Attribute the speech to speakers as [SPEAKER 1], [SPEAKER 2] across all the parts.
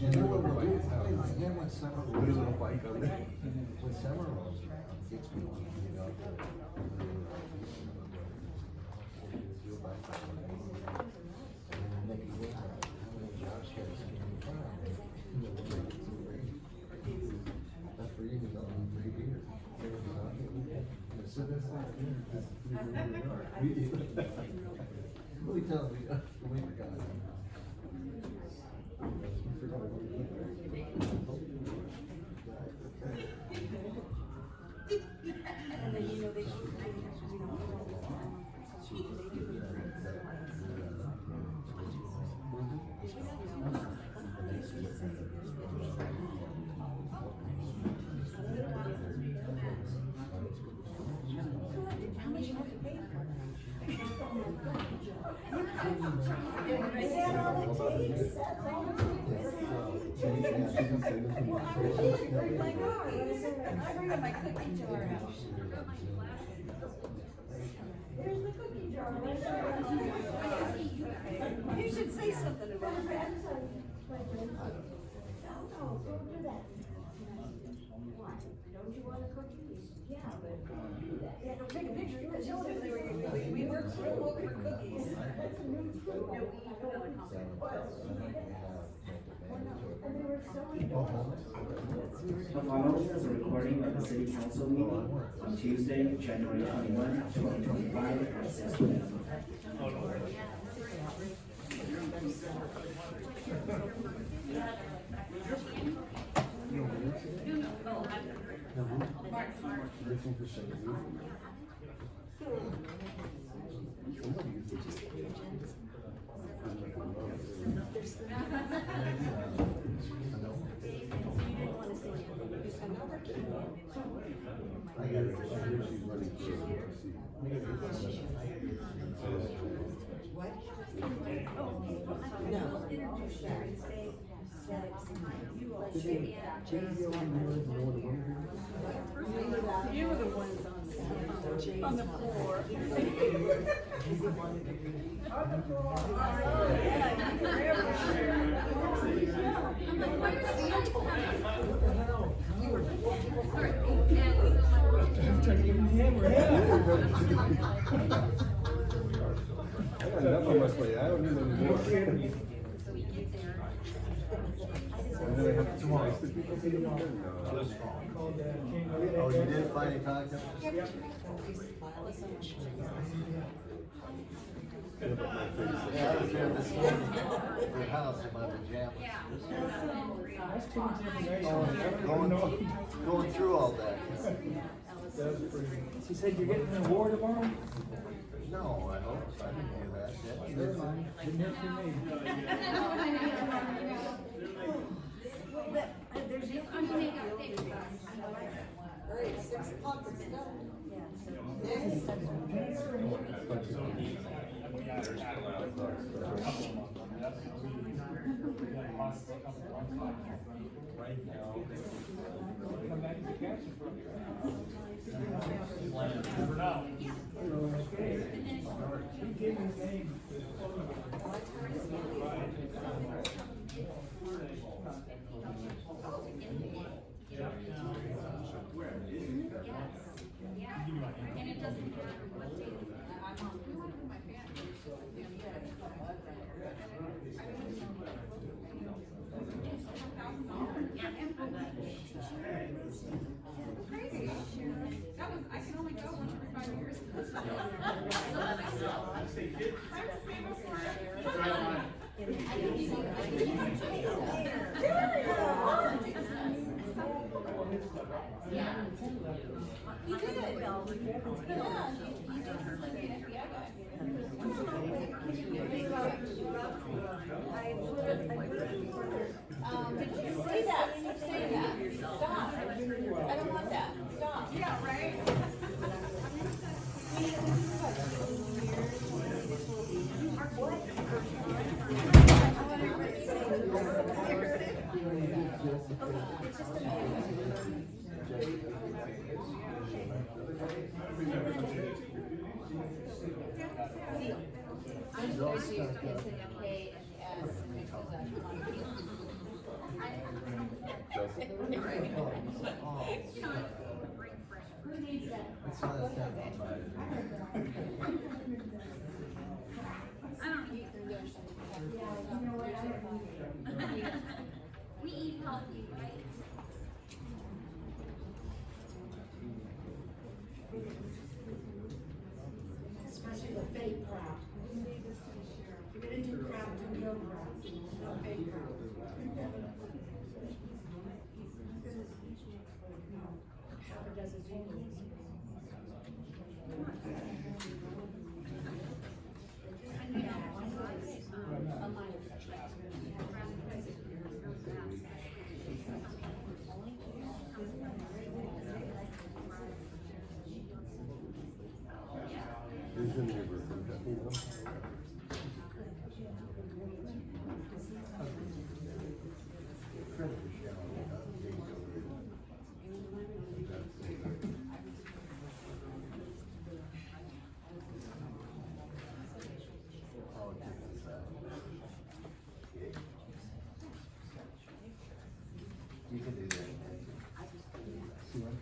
[SPEAKER 1] When summer rolls around, when summer rolls around, it gets me, you know, feel bad for them. And then they can go out, how many jobs here is in the town? That's for you to know, for you here. So that's not here, just we tell me, we forgot.
[SPEAKER 2] And then, you know, they how much you have to pay for it? Is that all it takes? That's all it takes? Well, I wish you bring my car. I bring up my cookie jar out. There's the cookie jar right there. You should say something about that. No, don't do that. Why? Don't you want a cookie? Yeah, but do that. Yeah, don't take a picture. You can show them where we work real well for cookies. That's a new food. No, we have another company.
[SPEAKER 3] The following is a recording of the city council meeting on Tuesday, January 21, 2025 at 6 p.m.
[SPEAKER 2] You were the ones on the floor.
[SPEAKER 1] I got enough on my plate, I don't need any more. Oh, you did finally talk to him? Yeah, I was here this morning at your house in my pajamas. Going through all that.
[SPEAKER 4] She said you're getting an award tomorrow?
[SPEAKER 1] No, I hope so. I didn't hear that yet.
[SPEAKER 4] Never mind. Didn't hear from me.
[SPEAKER 2] There's you. I'm gonna take out the all right, 6 o'clock is done.
[SPEAKER 4] Come back to the cash. He gave his name.
[SPEAKER 5] And it doesn't matter what day I'm on. Crazy. That was, I can only go once every 5 years.
[SPEAKER 2] You did it, Bill.
[SPEAKER 5] Did you say that? Stop saying that. Stop. I don't want that. Stop.
[SPEAKER 2] Yeah, right?
[SPEAKER 1] So that's not bad.
[SPEAKER 5] I don't eat from there. We eat healthy, right?
[SPEAKER 2] Especially the fake crowd. If you're gonna do crowd, do no crowd, no fake crowd. Half a dozen people.
[SPEAKER 1] Who's your neighbor? You know? Credit to Shannon, updates over it. Politics aside. You can do that. See what?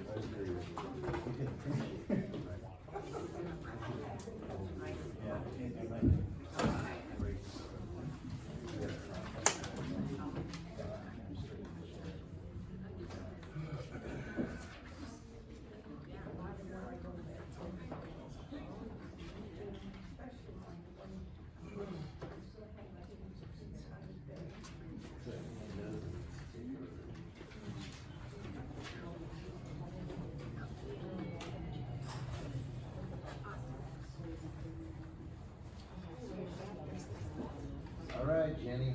[SPEAKER 1] I agree with you. All right, Jenny.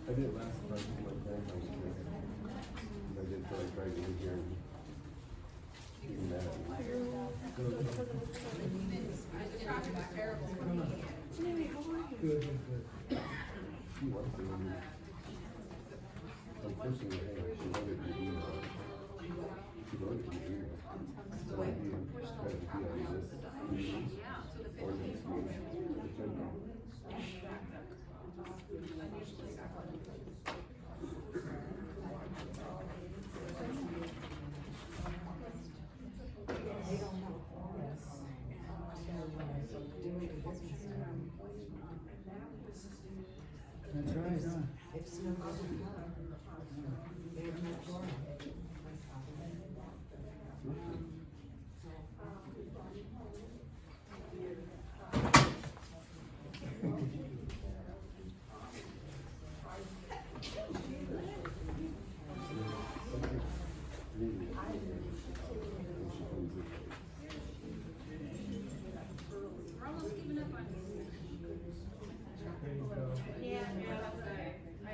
[SPEAKER 1] I did last time with my grandma's kid. I did feel like driving in here and eating that.
[SPEAKER 4] Good, good.
[SPEAKER 1] She wants to. Unfortunately, hey, she wanted to be, she wanted to be. So I'd be trying to be on this meeting or next meeting. Agenda.
[SPEAKER 4] That's right, huh?
[SPEAKER 5] We're almost giving up on you.
[SPEAKER 4] There you go.
[SPEAKER 5] Yeah, that's right. I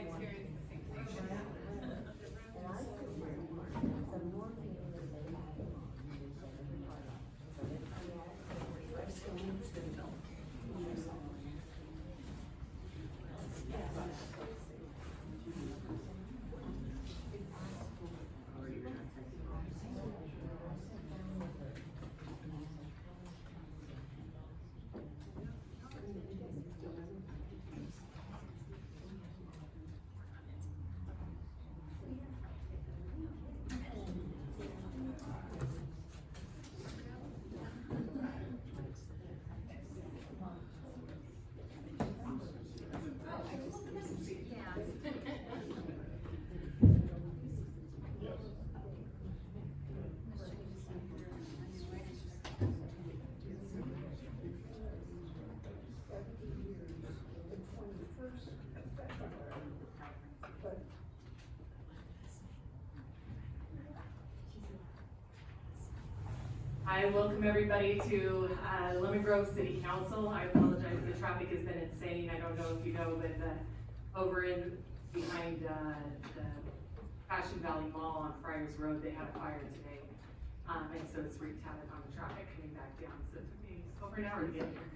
[SPEAKER 5] experienced the same thing.
[SPEAKER 6] I welcome everybody to Lemon Grove City Council. I apologize, the traffic has been insane. I don't know if you know, but over in behind the Fashion Valley Mall on Friars Road, they had a fire today. And so it's wreaked havoc on the traffic coming back down. So it took me over an hour to get here.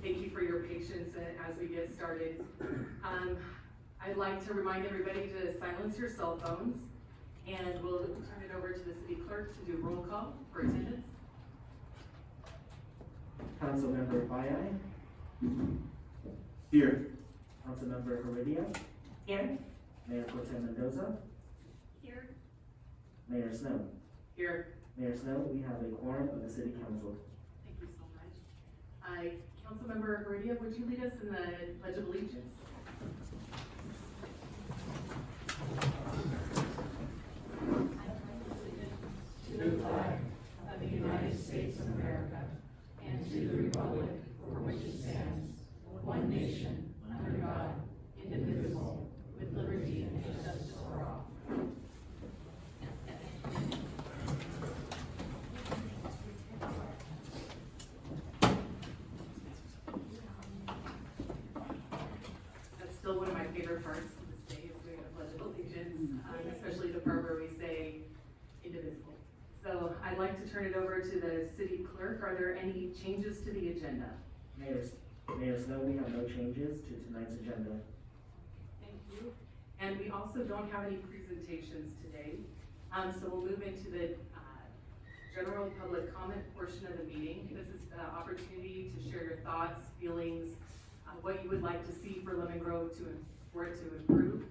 [SPEAKER 6] Thank you for your patience as we get started. I'd like to remind everybody to silence your cell phones, and we'll turn it over to the city clerk to do roll call for attendance.
[SPEAKER 3] Councilmember Fayai,
[SPEAKER 1] Here.
[SPEAKER 3] Councilmember Heredia,
[SPEAKER 6] Here.
[SPEAKER 3] Mayor Pro Tem Mendoza,
[SPEAKER 5] Here.
[SPEAKER 3] Mayor Snow.
[SPEAKER 6] Here.
[SPEAKER 3] Mayor Snow, we have a quorum of the city council.
[SPEAKER 6] Thank you so much. Councilmember Heredia, would you lead us in the Pledge of Allegiance?
[SPEAKER 7] To the flag of the United States of America and to the republic for which it stands, one nation, under God, indivisible, with liberty and justice for all.
[SPEAKER 6] That's still one of my favorite parts of this day, is doing the Pledge of Allegiance, especially the part where we say indivisible. So I'd like to turn it over to the city clerk. Are there any changes to the agenda?
[SPEAKER 3] Mayor Snow, we have no changes to tonight's agenda.
[SPEAKER 6] Thank you. And we also don't have any presentations today. So we'll move into the general public comment portion of the meeting. This is the opportunity to share your thoughts, feelings, what you would like to see for Lemon Grove for it to improve.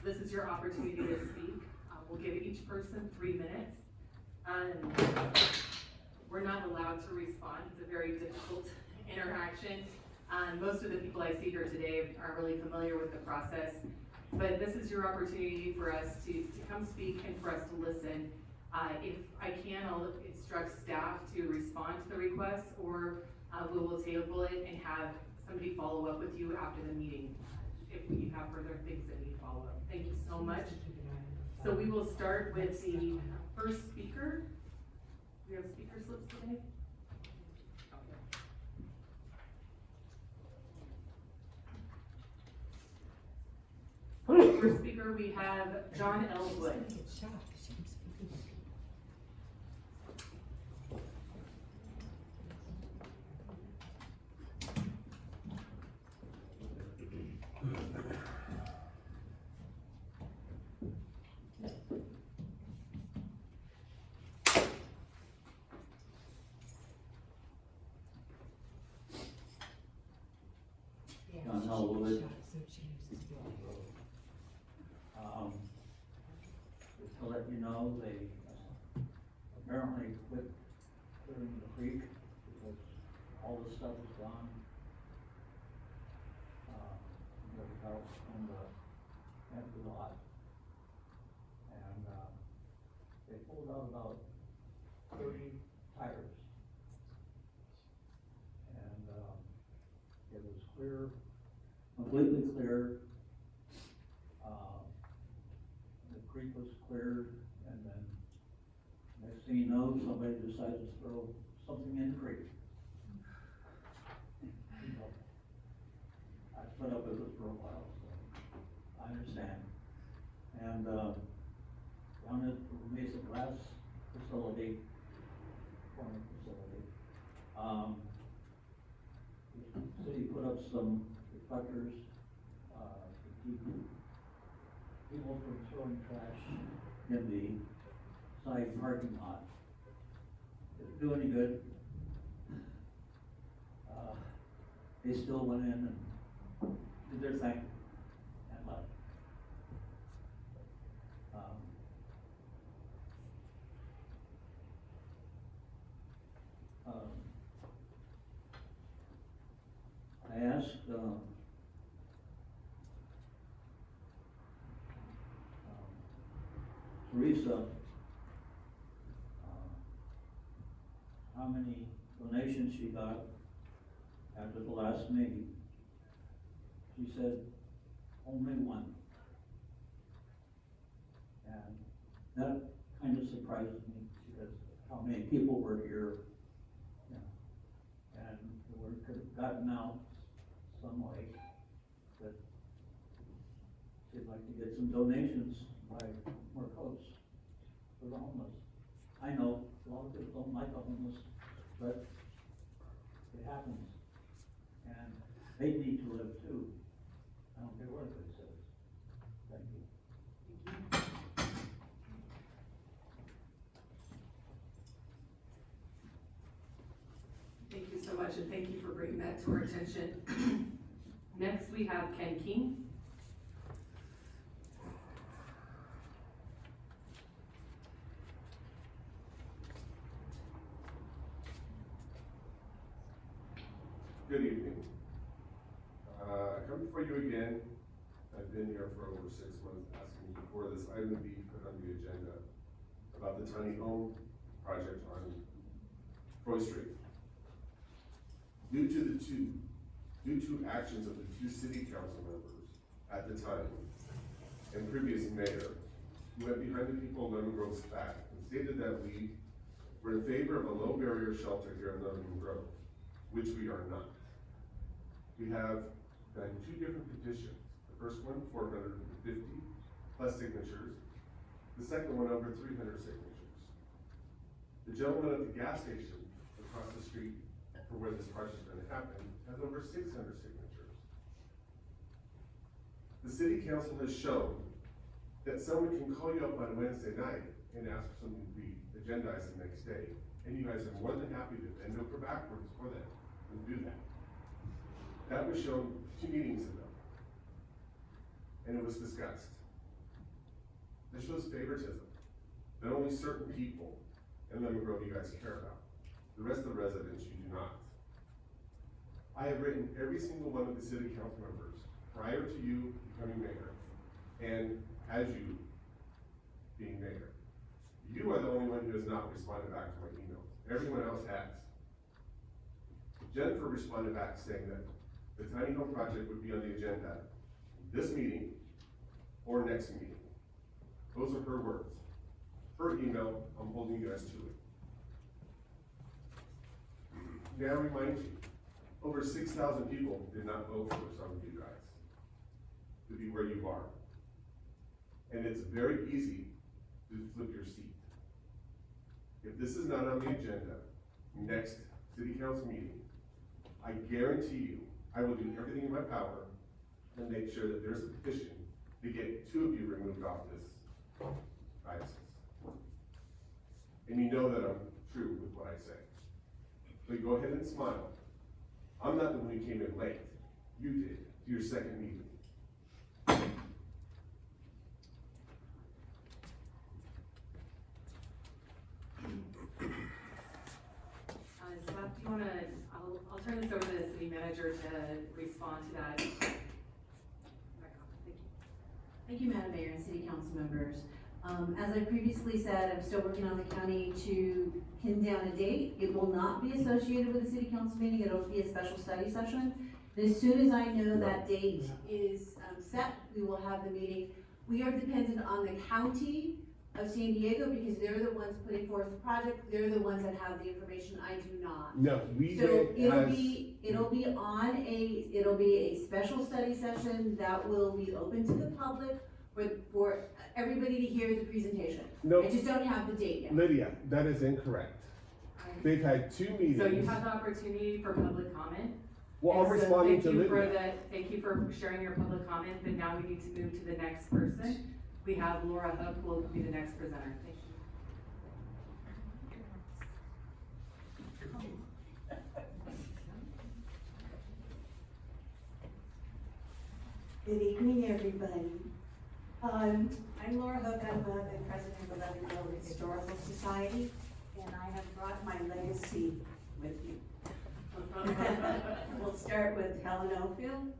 [SPEAKER 6] So this is your opportunity to speak. We'll give each person 3 minutes. We're not allowed to respond. It's a very difficult interaction. Most of the people I see here today aren't really familiar with the process, but this is your opportunity for us to come speak and for us to listen. If I can, I'll instruct staff to respond to the requests, or we will table it and have somebody follow up with you after the meeting if you have further things that need follow-up. Thank you so much. So we will start with the first speaker. Do we have speaker slips today? First speaker, we have John Elwood.
[SPEAKER 8] John Elwood. Just to let you know, they apparently quit clearing the creek because all the stuff is gone. Out on the empty lot. And, they pulled out about 30 tires. And, it was clear, completely clear. The creek was cleared, and then next thing you know, somebody decided to throw something in the creek. I put up with it for a while, so I understand. And, down at the Mesa Glass facility, forming facility, the city put up some reflectors, to keep people from throwing trash in the side parking lot. Didn't do any good. They still went in and did their thing and left. I asked, Teresa, how many donations she got after the last meeting. She said, only one. And that kind of surprised me because how many people were here. Yeah. And the word could have gotten out some way that she'd like to get some donations by more coats for the homeless. I know a lot of people don't like the homeless, but it happens. And they need to live too. I don't care what it says.
[SPEAKER 6] thank you for bringing that to our attention. Next, we have Ken King.
[SPEAKER 1] Good evening. I come before you again. I've been here for over 6 months asking for this item to be put on the agenda about the tiny home project on Troy Street. Due to actions of the 2 city council members at the time and previous mayor, who went behind the people of Lemon Grove's back and stated that we were in favor of a low barrier shelter here in Lemon Grove, which we are not. We have done 2 different petitions. The first one, 450 plus signatures. The second one, over 300 signatures. The gentleman at the gas station across the street for where this project is going to happen has over 600 signatures. The city council has shown that someone can call you up on Wednesday night and ask for something to be agendized the next day, and you guys are more than happy to bend over backwards for that and do that. That was shown 2 meetings ago, and it was discussed. This shows favoritism, that only certain people in Lemon Grove you guys care about. The rest of the residents you do not. I have written every single one of the city council members prior to you becoming mayor, and as you being mayor. You are the only one who has not responded back to my emails. Everyone else has. Jennifer responded back saying that the tiny home project would be on the agenda this meeting or next meeting. Those are her words. Her email, I'm holding you guys to it. May I remind you, over 6,000 people did not vote for some of you guys to be where you are. And it's very easy to flip your seat. If this is not on the agenda, next city council meeting, I guarantee you, I will do everything in my power and make sure that there's a petition to get 2 of you removed off this diocese. And you know that I'm true with what I say. So go ahead and smile. I'm not the one who came in late. You did, to your second meeting.
[SPEAKER 6] Staff, do you wanna, I'll turn this over to the city manager to respond to that.
[SPEAKER 9] Thank you, Madam Mayor and City Council members. As I previously said, I'm still working on the county to pin down a date. It will not be associated with the City Council meeting, it'll be a special study session. But as soon as I know that date is set, we will have the meeting. We are dependent on the county of San Diego because they're the ones putting forth the project, they're the ones that have the information, I do not.
[SPEAKER 1] No, we
[SPEAKER 9] So
[SPEAKER 1] did
[SPEAKER 9] it'll
[SPEAKER 1] as-
[SPEAKER 9] be a special study session that will be open to the public for everybody to hear the presentation.
[SPEAKER 1] No.
[SPEAKER 9] I just don't have the date yet.
[SPEAKER 1] Lydia, that is incorrect. They've had 2 meetings.
[SPEAKER 6] So you have the opportunity for public comment.
[SPEAKER 1] Well, I'm
[SPEAKER 6] And so
[SPEAKER 1] responding to
[SPEAKER 6] thank you for
[SPEAKER 1] Lydia.
[SPEAKER 6] thank you for sharing your public comment, but now we need to move to the next person. We have Laura Huck, who will be the next presenter. Thank you.
[SPEAKER 2] Good evening, everybody. I'm Laura Hook, I'm the president of the Lemon Grove Historical Society, and I have brought my legacy with me. We'll start with Helen Oldfield,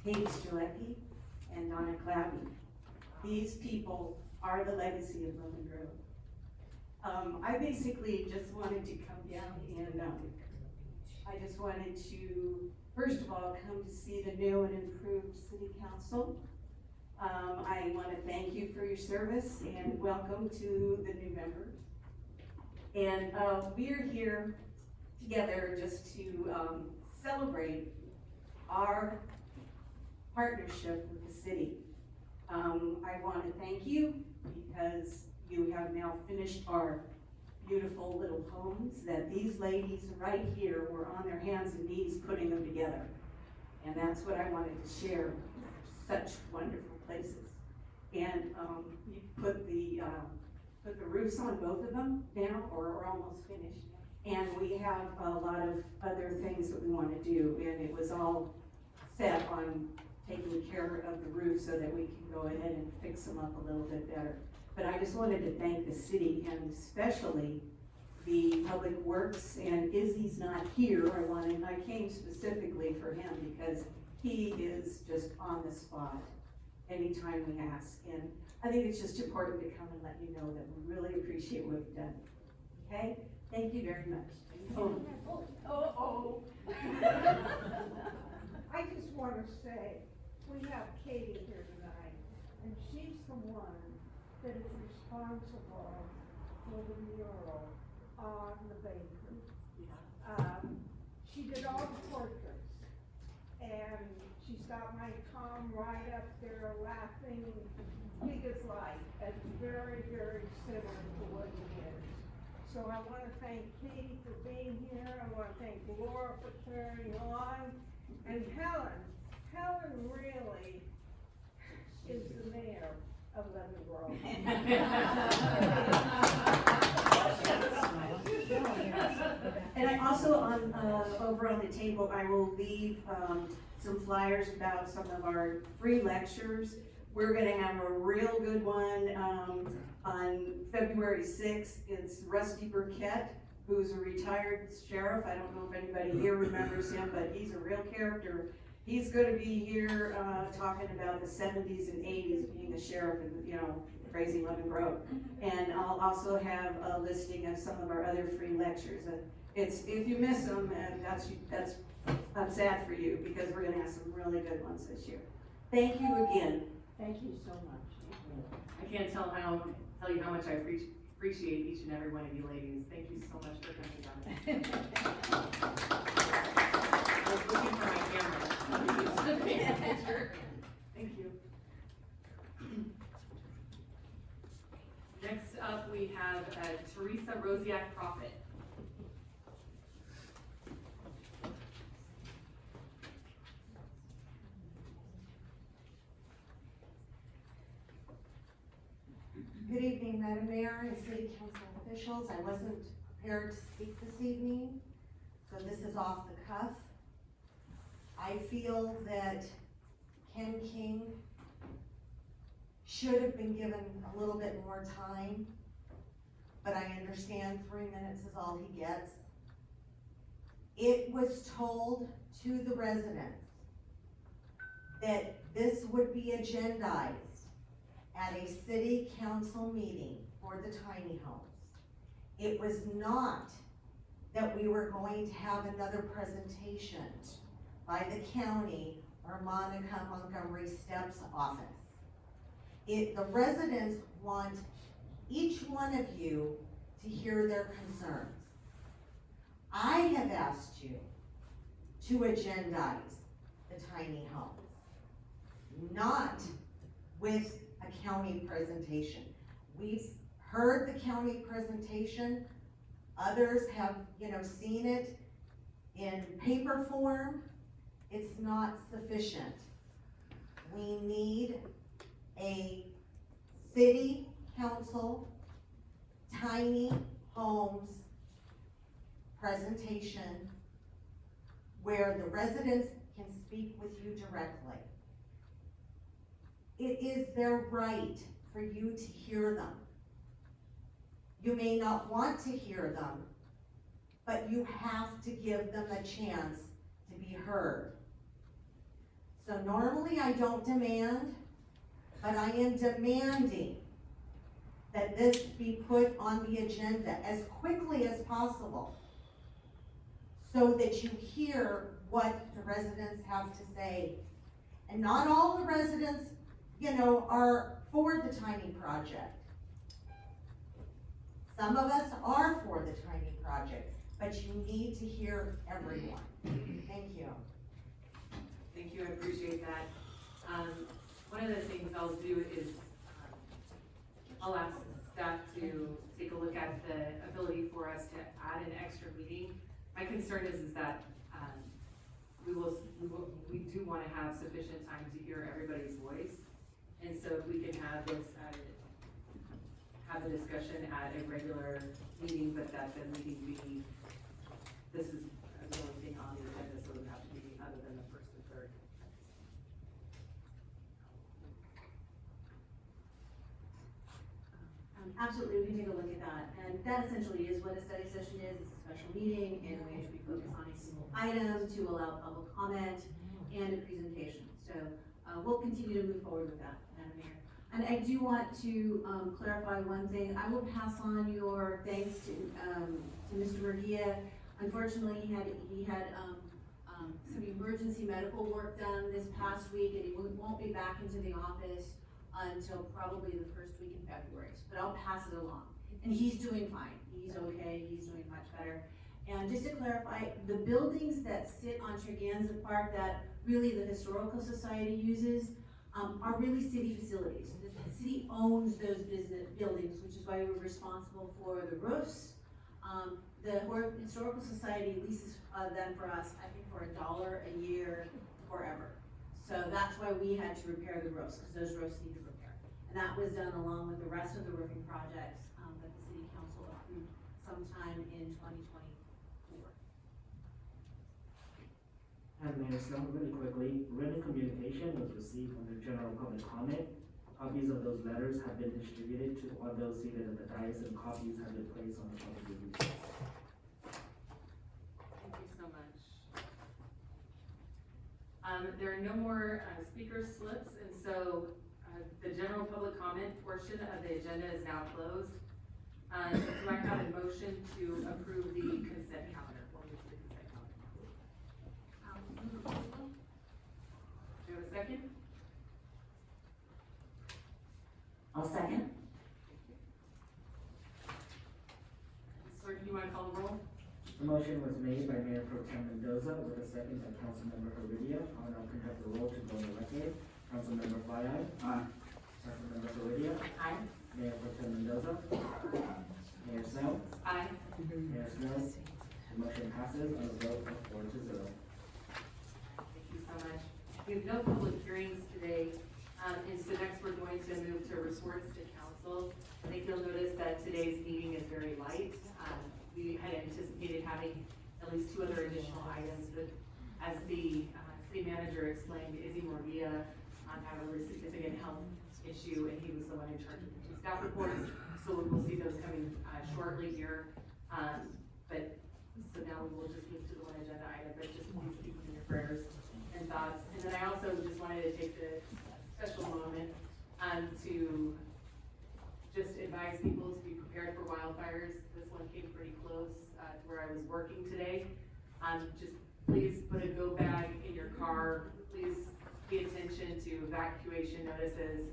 [SPEAKER 2] Katie Strzelecki, and Donna Clabby. These people are the legacy of Lemon Grove. I basically just wanted to come down and I just wanted to, first of all, come to see the new and improved city council. I want to thank you for your service and welcome to the new members. And we are here together just to celebrate our partnership with the city. I want to thank you because you have now finished our beautiful little homes that these ladies right here were on their hands and knees putting them together. And that's what I wanted to share, such wonderful places. And you put the roofs on both of them now, or are almost finished.
[SPEAKER 10] And we have a lot of other things that we wanna do, and it was all set on taking care of the roof so that we can go ahead and fix them up a little bit better. But I just wanted to thank the city and especially the Public Works, and Izzy's not here, I came specifically for him because he is just on the spot anytime we ask. And I think it's just important to come and let you know that we really appreciate what you've done. Okay? Thank you very much.
[SPEAKER 11] I just wanna say, we have Katie here tonight, and she's the one that is responsible for the mural on the bakery. She did all the portraits, and she's got my Tom right up there laughing, big as life, and very, very similar to what he is. So I wanna thank Katie for being here, I wanna thank Laura for carrying on, and Helen really is the mayor of Lemon Grove.
[SPEAKER 10] And I also over on the table, I will leave, some flyers about some of our free lectures. We're gonna have a real good one, on February 6th. It's Rusty Burkett, who's a retired sheriff. I don't know if anybody here remembers him, but he's a real character. He's gonna be here, talking about the 70s and 80s, being the sheriff in, crazy Lemon Grove. And I'll also have a listing of some of our other free lectures. If you miss them, and I'm sad for you, because we're gonna have some really good ones this year. Thank you again.
[SPEAKER 11] Thank you so much.
[SPEAKER 6] I can't tell you how much I appreciate each and every one of you ladies. Thank you so much for coming down. I was looking for my camera. Thank you. Next up, we have Teresa Rosiak Prophet.
[SPEAKER 12] Good evening, Madam Mayor and City Council officials. I wasn't prepared to speak this evening, so this is off the cuff. I feel that Ken King should have been given a little bit more time, but I understand 3 minutes is all he gets. It was told to the residents that this would be agendized at a city council meeting for the tiny homes. It was not that we were going to have another presentation by the county or Monica Montgomery Stepp's office. The residents want each one of you to hear their concerns. I have asked you to agendize the tiny homes, not with a county presentation. We've heard the county presentation. Others have, seen it in paper form. It's not sufficient. We need a city council tiny homes presentation where the residents can speak with you directly. It is their right for you to hear them. You may not want to hear them, but you have to give them a chance to be heard. So normally I don't demand, but I am demanding that this be put on the agenda as quickly as possible so that you hear what the residents have to say. And not all the residents, are for the tiny project. Some of us are for the tiny project, but you need to hear everyone. Thank you.
[SPEAKER 6] Thank you, I appreciate that. One of the things I'll do is, I'll ask staff to take a look at the ability for us to add an extra meeting. My concern is that we do want to have sufficient time to hear everybody's voice. And so if we can have this, have a discussion at a regular meeting, but that the meeting be this is the only thing on the agenda, so it would have to be other than the first and third.
[SPEAKER 9] Absolutely, we can take a look at that, and that essentially is what a study session is, it's a special meeting in which we focus on a single item to allow public comment and a presentation. So, we'll continue to move forward with that, Madam Mayor. And I do want to, clarify one thing, I will pass on your thanks to Mr. Murguia. Unfortunately, he had some emergency medical work done this past week, and he won't be back into the office until probably the first week in February, but I'll pass it along. And he's doing fine, he's okay, he's doing much better. And just to clarify, the buildings that sit on Treganza Park that really the Historical Society uses, are really city facilities. The city owns those buildings, which is why we're responsible for the roofs. The Historical Society leases them for us, I think for $1 a year forever. So that's why we had to repair the roofs, because those roofs need repair. And that was done along with the rest of the roofing projects that the city council approved sometime in 2024.
[SPEAKER 3] And Mayor Snow, really quickly, written communication was received under general public comment. Copies of those letters have been distributed to all those seated at the dais, and copies have been placed on the public review.
[SPEAKER 6] Thank you so much. There are no more speaker slips, and so the general public comment portion of the agenda is now closed. Do I have a motion to approve the consent calendar? We'll move to the consent calendar. Do you have a second?
[SPEAKER 12] I'll second.
[SPEAKER 6] Sir, do you want to call the roll?
[SPEAKER 3] The motion was made by Mayor Pro Tem Mendoza with a second by Councilmember Heredia. I'll now conduct the roll to go on the record. Councilmember Flyeye. Aye. Councilmember Heredia.
[SPEAKER 12] Aye.
[SPEAKER 3] Mayor Pro Tem Mendoza. Mayor Snow.
[SPEAKER 6] Aye.
[SPEAKER 3] Mayor Snow. The motion passes on a vote of 4-0.
[SPEAKER 6] Thank you so much. We have no public hearings today, and so next we're going to move to reports to council. I think you'll notice that today's meeting is very light. We had anticipated having at least 2 other additional items, but as the city manager explained, Izzy Murguia had a really significant health issue, and he was the one in charge of the 2 staff reports, so we will see those coming shortly here. So now we will just move to the 1 agenda item, but just please keep in your prayers and thoughts. And then I also just wanted to take the special moment to just advise people to be prepared for wildfires. This one came pretty close to where I was working today. Just please put a go bag in your car. Please pay attention to evacuation notices.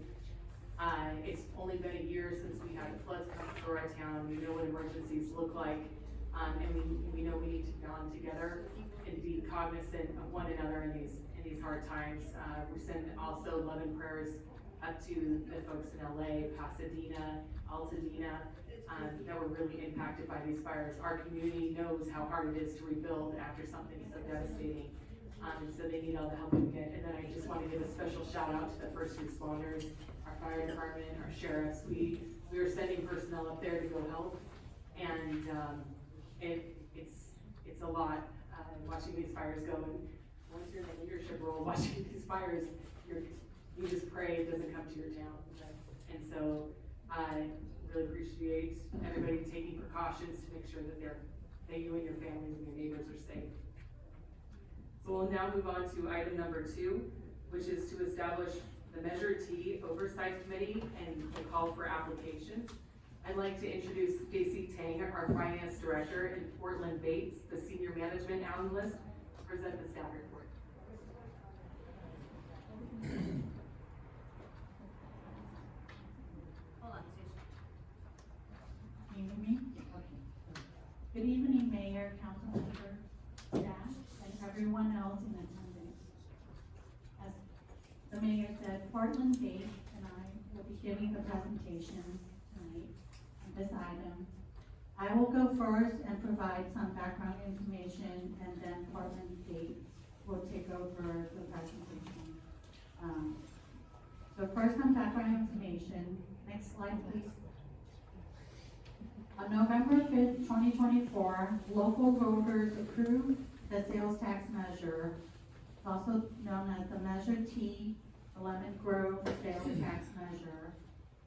[SPEAKER 6] It's only been a year since we had floods come through our town. We know what emergencies look like, and we know we need to bond together and be cognizant of one another in these hard times. We send also love and prayers up to the folks in LA, Pasadena, Altadena, that were really impacted by these fires. Our community knows how hard it is to rebuild after something so devastating. And so they need all the help we can get. And then I just want to give a special shout out to the first responders, our fire department, our sheriffs. We are sending personnel up there to go help. And it's a lot watching these fires go. And once you're in the leadership role watching these fires, you just pray it doesn't come to your town. And so I really appreciate everybody taking precautions to make sure that you and your families and your neighbors are safe. So we'll now move on to item number 2, which is to establish the Measure T Oversight Committee and the call for applications. I'd like to introduce Stacy Tang, our Finance Director, and Portland Bates, the Senior Management Analyst, to present the staff report.
[SPEAKER 9] Hold on, Stacy.
[SPEAKER 7] Can you hear me? Okay. Good evening, Mayor, council member, staff, and everyone else in attendance. As the mayor said, Portland Bates and I will be giving the presentation tonight on this item. I will go first and provide some background information, and then Portland Bates will take over the presentation. So first, some background information. Next slide, please. On November 5th, 2024, local voters approved the sales tax measure, also known as the Measure T, the Lemon Grove Sales Tax Measure,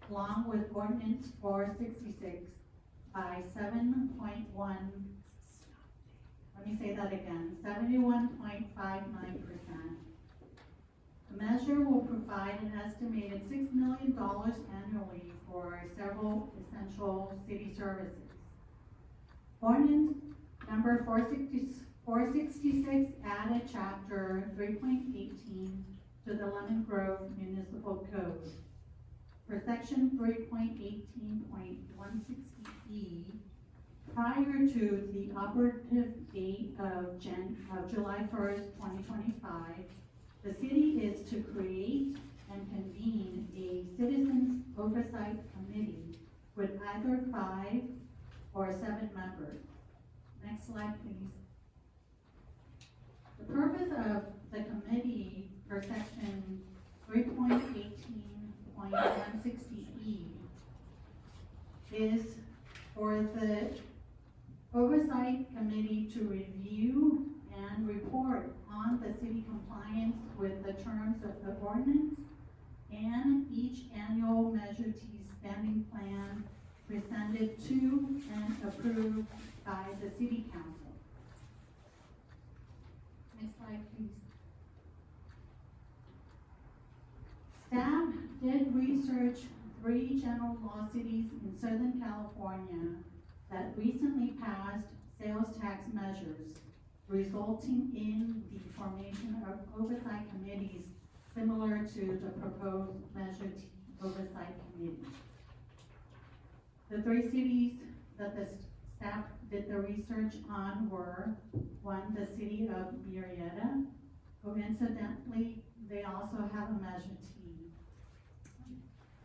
[SPEAKER 7] along with Ordinance 466 by 7.1, let me say that again, 71.59%. The measure will provide an estimated $6 million annually for several essential city services. Ordinance number 466 added chapter 3.18 to the Lemon Grove Municipal Code. For section 3.18.160E, prior to the operative date of July 1st, 2025, the city is to create and convene a citizens oversight committee with either 5 or 7 members. Next slide, please. The purpose of the committee per section 3.18.160E is for the oversight committee to review and report on the city compliance with the terms of the ordinance and each annual Measure T spending plan presented to and approved by the city council. Next slide, please. Staff did research 3 general law cities in Southern California that recently passed sales tax measures, resulting in the formation of oversight committees similar to the proposed Measure T Oversight Committee. The 3 cities that the staff did the research on were, 1, the city of Murrieta, who incidentally, they also have a Measure T.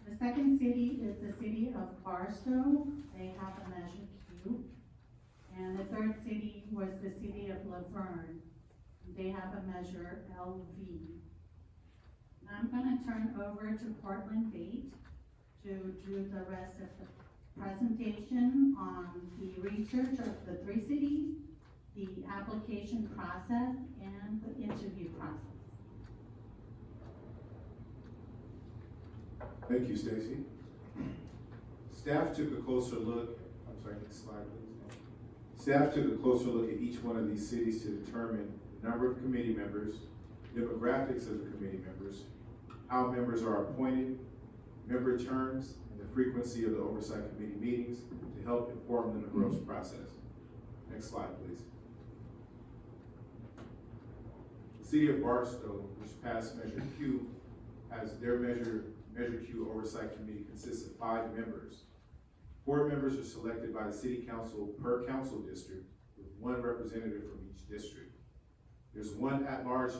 [SPEAKER 7] The second city is the city of Barstow, they have a Measure Q. And the third city was the city of Laverne. They have a Measure LV. I'm gonna turn over to Portland Bate to do the rest of the presentation on the research of the 3 cities, the application process, and the interview process.
[SPEAKER 13] Thank you, Stacy. Staff took a closer look, I'm sorry, next slide, please. Staff took a closer look at each one of these cities to determine the number of committee members, demographics of the committee members, how members are appointed, member terms, and the frequency of the oversight committee meetings to help inform the growth process. Next slide, please. The city of Barstow, which passed Measure Q, has their Measure Q Oversight Committee consists of 5 members. 4 members are selected by the city council per council district, with 1 representative from each district. There's 1 at-large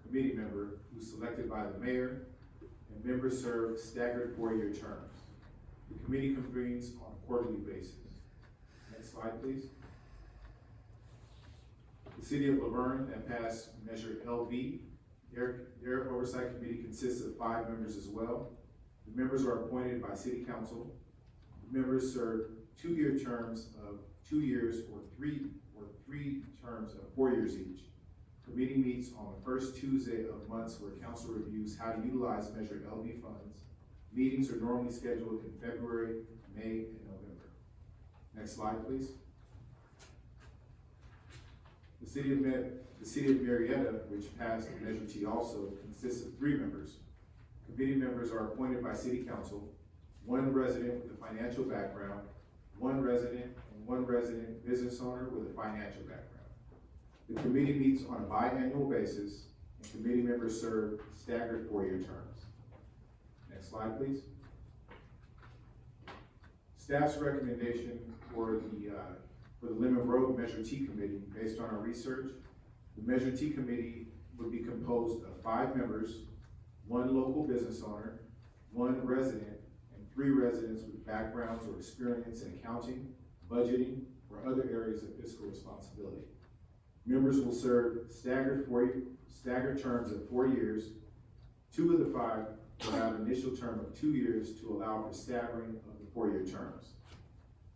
[SPEAKER 13] committee member who's selected by the mayor, and members serve staggered 4-year terms. The committee convenes on a quarterly basis. Next slide, please. The city of Laverne that passed Measure LV, their oversight committee consists of 5 members as well. The members are appointed by city council. The members serve 2-year terms of 2 years or 3 terms of 4 years each. Committee meets on the first Tuesday of months where council reviews how to utilize Measure LV funds. Meetings are normally scheduled in February, May, and November. Next slide, please. The city of Murrieta, which passed Measure T also, consists of 3 members. Committee members are appointed by city council, 1 resident with a financial background, 1 resident, and 1 resident business owner with a financial background. The committee meets on a biannual basis, and committee members serve staggered 4-year terms. Next slide, please. Staff's recommendation for the Lemon Grove Measure T Committee, based on our research, the Measure T Committee would be composed of 5 members, 1 local business owner, 1 resident, and 3 residents with backgrounds or experience in accounting, budgeting, or other areas of fiscal responsibility. Members will serve staggered terms of 4 years. 2 of the 5 will have an initial term of 2 years to allow for staggering of the 4-year terms.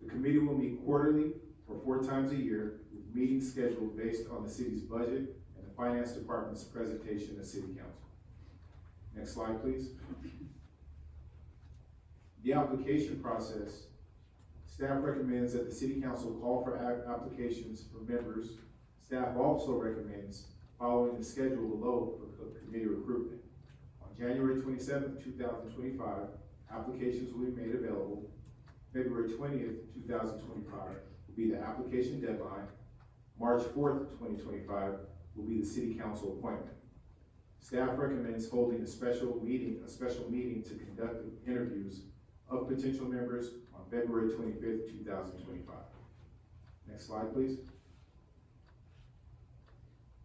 [SPEAKER 13] The committee will meet quarterly or 4 times a year, with meetings scheduled based on the city's budget and the finance department's presentation to city council. Next slide, please. The application process. Staff recommends that the city council call for applications for members. Staff also recommends following the schedule below for committee recruitment. On January 27th, 2025, applications will be made available. February 20th, 2025 will be the application deadline. March 4th, 2025 will be the city council appointment. Staff recommends holding a special meeting to conduct interviews of potential members on February 25th, 2025. Next slide, please.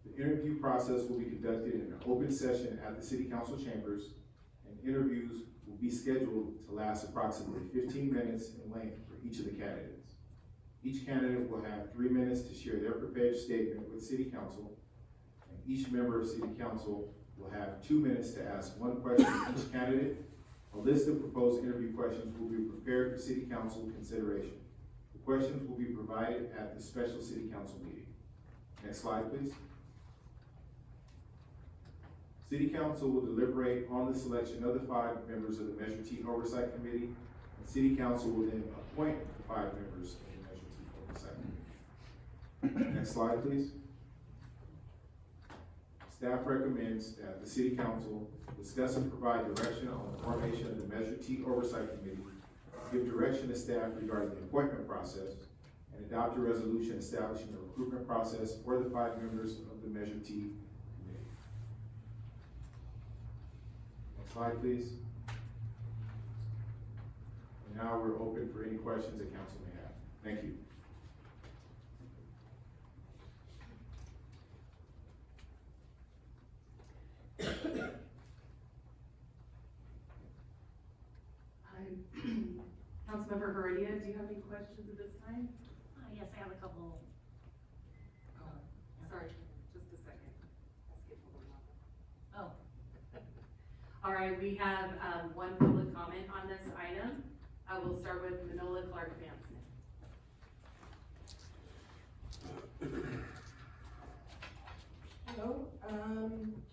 [SPEAKER 13] The interview process will be conducted in an open session at the city council chambers, and interviews will be scheduled to last approximately 15 minutes in length for each of the candidates. Each candidate will have 3 minutes to share their prepared statement with city council, and each member of city council will have 2 minutes to ask 1 question to each candidate. A list of proposed interview questions will be prepared for city council consideration. The questions will be provided at the special city council meeting. Next slide, please. City council will deliberate on the selection of the 5 members of the Measure T Oversight Committee, and city council will then appoint the 5 members of the Measure T Oversight Committee. Next slide, please. Staff recommends that the city council discuss and provide direction on the formation of the Measure T Oversight Committee, give direction to staff regarding the appointment process, and adopt a resolution establishing the recruitment process for the 5 members of the Measure T Committee. Next slide, please. And now we're open for any questions that council may have. Thank you.
[SPEAKER 6] Councilmember Heredia, do you have any questions at this time?
[SPEAKER 5] Yes, I have a couple.
[SPEAKER 6] Sorry, just a second. I skipped over one.
[SPEAKER 5] Oh.
[SPEAKER 6] All right, we have, 1 public comment on this item. I will start with Manola Clark Manson.
[SPEAKER 14] Hello,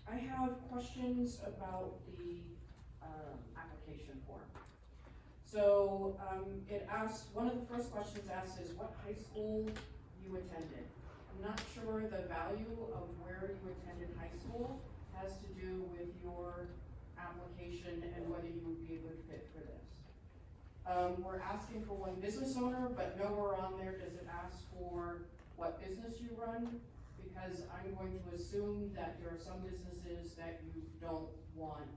[SPEAKER 14] I have questions about the, application form. So, it asks, one of the first questions asked is what high school you attended. I'm not sure the value of where you attended high school has to do with your application and whether you would be a good fit for this. We're asking for 1 business owner, but nowhere on there does it ask for what business you run, because I'm going to assume that there are some businesses that you don't want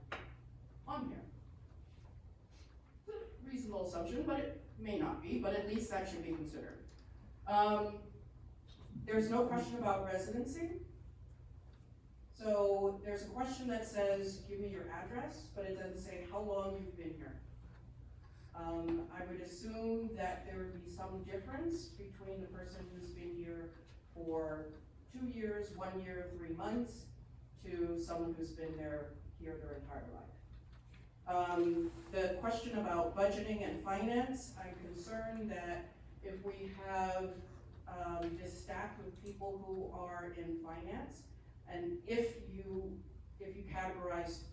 [SPEAKER 14] on here. It's a reasonable assumption, but it may not be, but at least that should be considered. There's no question about residency. So there's a question that says, give me your address, but it doesn't say how long you've been here. I would assume that there would be some difference between the person who's been here for 2 years, 1 year, 3 months, to someone who's been here their entire life. The question about budgeting and finance, I'm concerned that if we have this stacked with people who are in finance, and if you categorize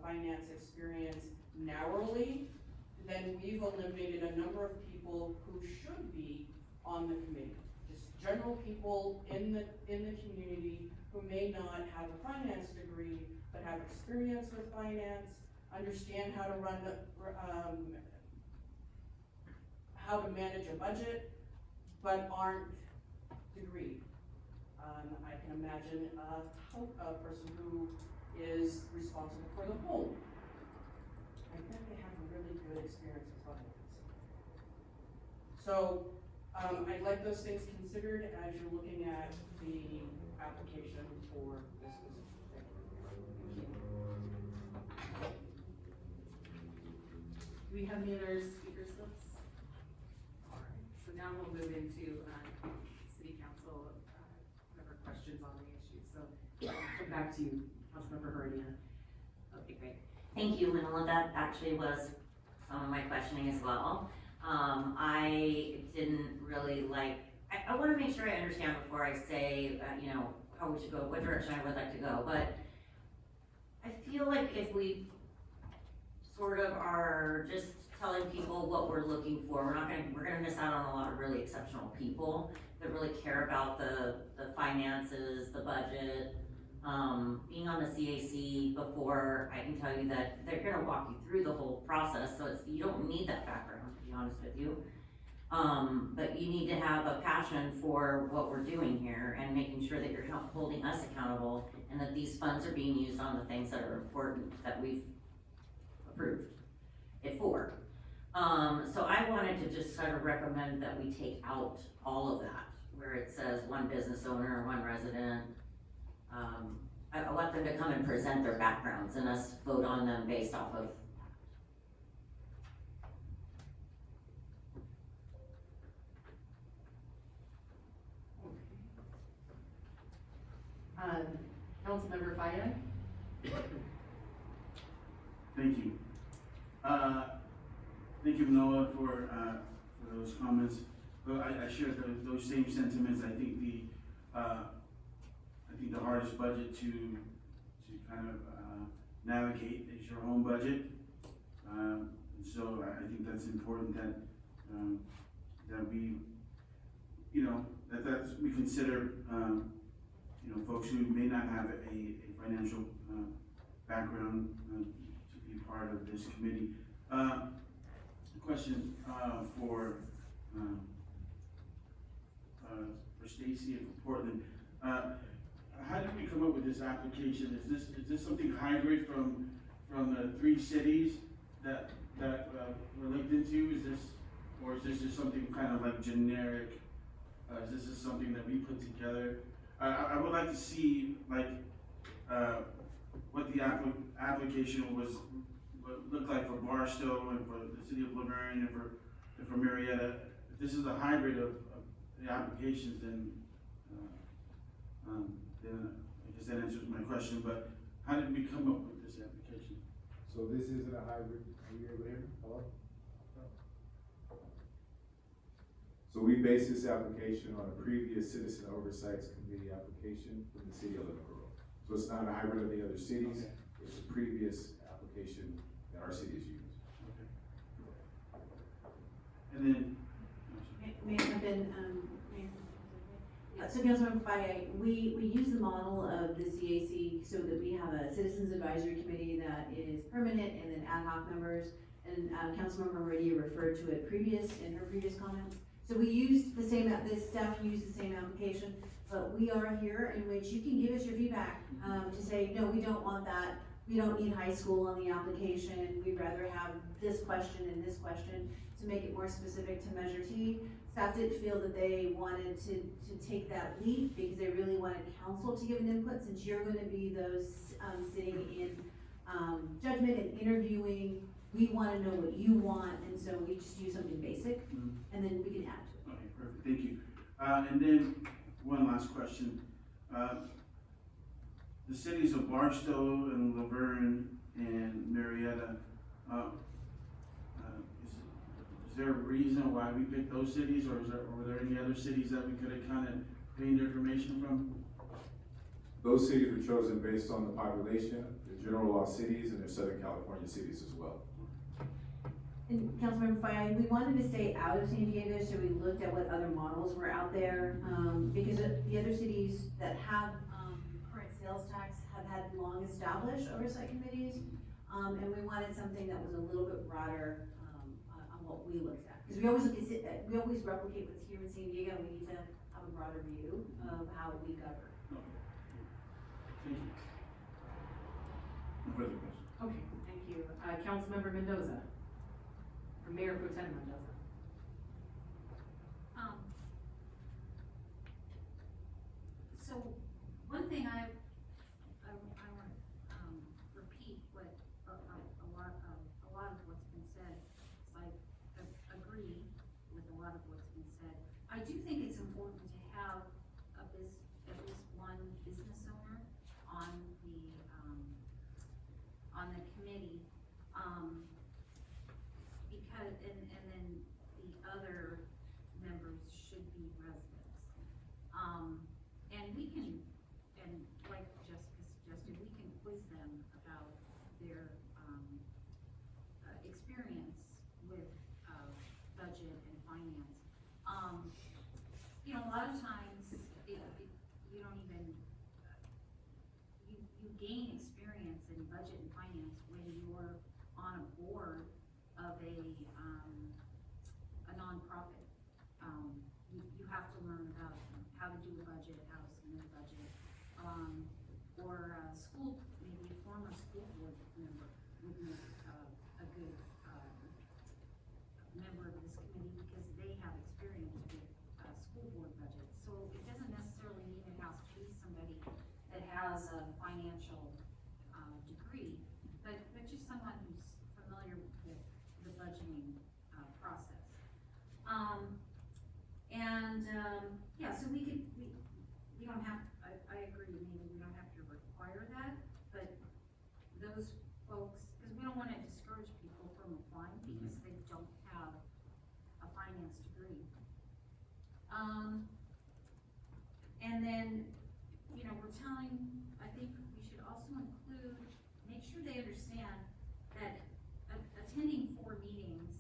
[SPEAKER 14] finance experience narrowly, then we've eliminated a number of people who should be on the committee. Just general people in the community who may not have a finance degree, but have experience with finance, understand how to run, how to manage a budget, but aren't degreed. I can imagine a person who is responsible for the home. I bet they have a really good experience with finance. So, I'd like those things considered as you're looking at the application for this position. Thank you.
[SPEAKER 6] Do we have any other speaker slips? All right, so now we'll move into, city council, member questions on the issue. So, come back to you, Councilmember Heredia.
[SPEAKER 5] Okay, great. Thank you, Manola. That actually was some of my questioning as well.
[SPEAKER 15] I didn't really like, I wanna make sure I understand before I say, you know, how we should go, what direction I would like to go, but I feel like if we sort of are just telling people what we're looking for, we're gonna miss out on a lot of really exceptional people that really care about the finances, the budget. Being on the CAC before, I can tell you that they're gonna walk you through the whole process, so you don't need that background, to be honest with you. But you need to have a passion for what we're doing here and making sure that you're holding us accountable and that these funds are being used on the things that are important that we've approved it for. So I wanted to just sort of recommend that we take out all of that, where it says one business owner, one resident. I want them to come and present their backgrounds and us vote on them based off of
[SPEAKER 6] Councilmember Fayed?
[SPEAKER 16] Thank you. Thank you, Noah, for those comments. But I share those same sentiments. I think the hardest budget to kind of navigate is your own budget. And so I think that's important that we, you know, that we consider, you know, folks who may not have a financial background to be part of this committee. Question for Stacy and for Portland. How did we come up with this application? Is this something hybrid from the 3 cities that we're linked into? Or is this just something kind of like generic? Is this just something that we put together? I would like to see like what the application looked like for Barstow and for the city of Laverne and for Marietta. If this is a hybrid of the applications, then I guess that answers my question. But how did we come up with this application?
[SPEAKER 13] So this isn't a hybrid, are you able to hear me? Hello? So we based this application on a previous Citizen Oversight Committee application from the city of Livermore. So it's not a hybrid of the other cities, it's a previous application that our city has used.
[SPEAKER 16] Okay. And then,
[SPEAKER 9] May I jump in, so Councilmember Fayed, we use the model of the CAC so that we have a Citizens Advisory Committee that is permanent and then ad hoc members. And Councilmember Meridia referred to it in her previous comments. So we used the same, the staff used the same application, but we are here in which you can give us your feedback to say, no, we don't want that. We don't need high school on the application. We'd rather have this question and this question to make it more specific to Measure T. Staff didn't feel that they wanted to take that leap because they really wanted council to give an input, since you're going to be those sitting in judgment and interviewing. We want to know what you want, and so we just use something basic, and then we can add to it.
[SPEAKER 16] okay, perfect, thank you. And then one last question. The cities of Barstow and Laverne and Marietta, is there a reason why we picked those cities, or were there any other cities that we could have kind of gleaned information from?
[SPEAKER 13] Those cities were chosen based on the population, the general law cities, and their Southern California cities as well.
[SPEAKER 9] And Councilmember Fayed, we wanted to stay out of San Diego, so we looked at what other models were out there, because the other cities that have current sales tax have had long established oversight committees, and we wanted something that was a little bit broader on what we looked at. Because we always replicate what's here in San Diego, we need to have a broader view of how we govern.
[SPEAKER 16] Thank you. No further questions.
[SPEAKER 6] Okay, thank you. Councilmember Mendoza, or Mayor Pro Tem Mendoza.
[SPEAKER 17] So one thing I want to repeat what a lot of what's been said. I agree with a lot of what's been said. I do think it's important to have at least one business owner on the committee, because and then the other members should be residents. And we can, and like Jessica suggested, we can quiz them about their, experience with, budget and finance. You know, a lot of times, you don't even, you gain experience in budget and finance when you're on a board of a nonprofit. You have to learn about how to do a budget, how to submit a budget, or a school, maybe a former school board member would make a good, member of this committee because they have experience with, school board budgets. So it doesn't necessarily mean it has to be somebody that has a financial, degree, but just someone who's familiar with the budgeting, process. Yeah, so we don't have, I agree, maybe we don't have to require that, but those folks, because we don't wanna discourage people from applying because they don't have a finance degree. And then, you know, we're telling, I think we should also include, make sure they understand that attending 4 meetings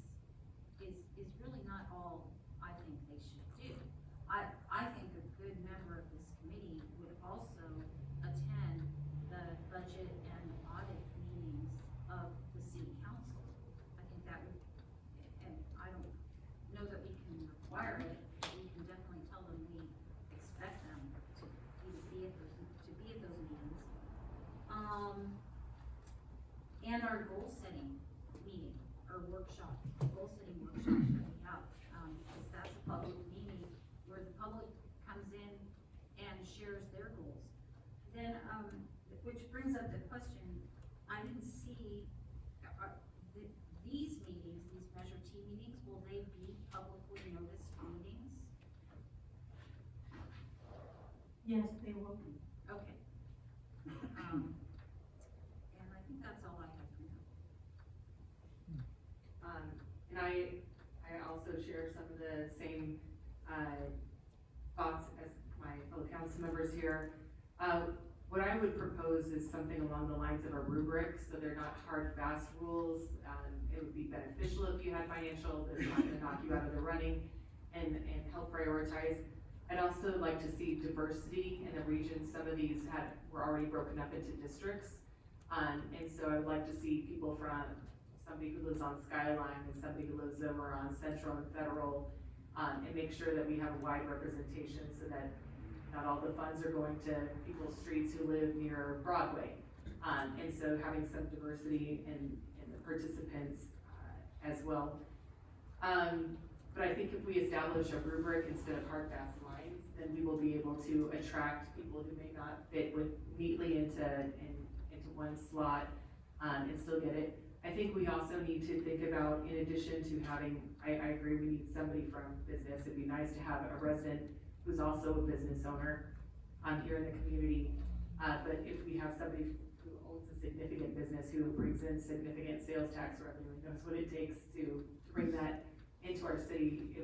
[SPEAKER 17] is really not all I think they should do. I think a good member of this committee would also attend the budget and audit meetings of the city council. I think that would, and I don't know that we can require it, but we can definitely tell them we expect them to be at those meetings. And our goal setting meeting, or workshop, goal setting workshop that we have, because that's a public meeting where the public comes in and shares their goals. Then, which brings up the question, I didn't see, these meetings, these Measure T meetings, will they be publicly noticed meetings?
[SPEAKER 9] Yes, they will be.
[SPEAKER 17] Okay. And I think that's all I have for now.
[SPEAKER 6] And I also share some of the same, thoughts as my fellow council members here. What I would propose is something along the lines of a rubric, so they're not hard, fast rules. It would be beneficial if you had financial, but it's not gonna knock you out of the running and help prioritize. I'd also like to see diversity in the region. Some of these were already broken up into districts. And so I would like to see people from somebody who lives on Skyline and somebody who lives over on Central and Federal, and make sure that we have a wide representation so that not all the funds are going to people's streets who live near Broadway. And so having some diversity in the participants as well. But I think if we establish a rubric instead of hard, fast lines, then we will be able to attract people who may not fit neatly into one slot, and still get it. I think we also need to think about, in addition to having, I agree, we need somebody from business. It'd be nice to have a resident who's also a business owner, here in the community. But if we have somebody who owns a significant business, who brings in significant sales tax revenue, and knows what it takes to bring that into our city,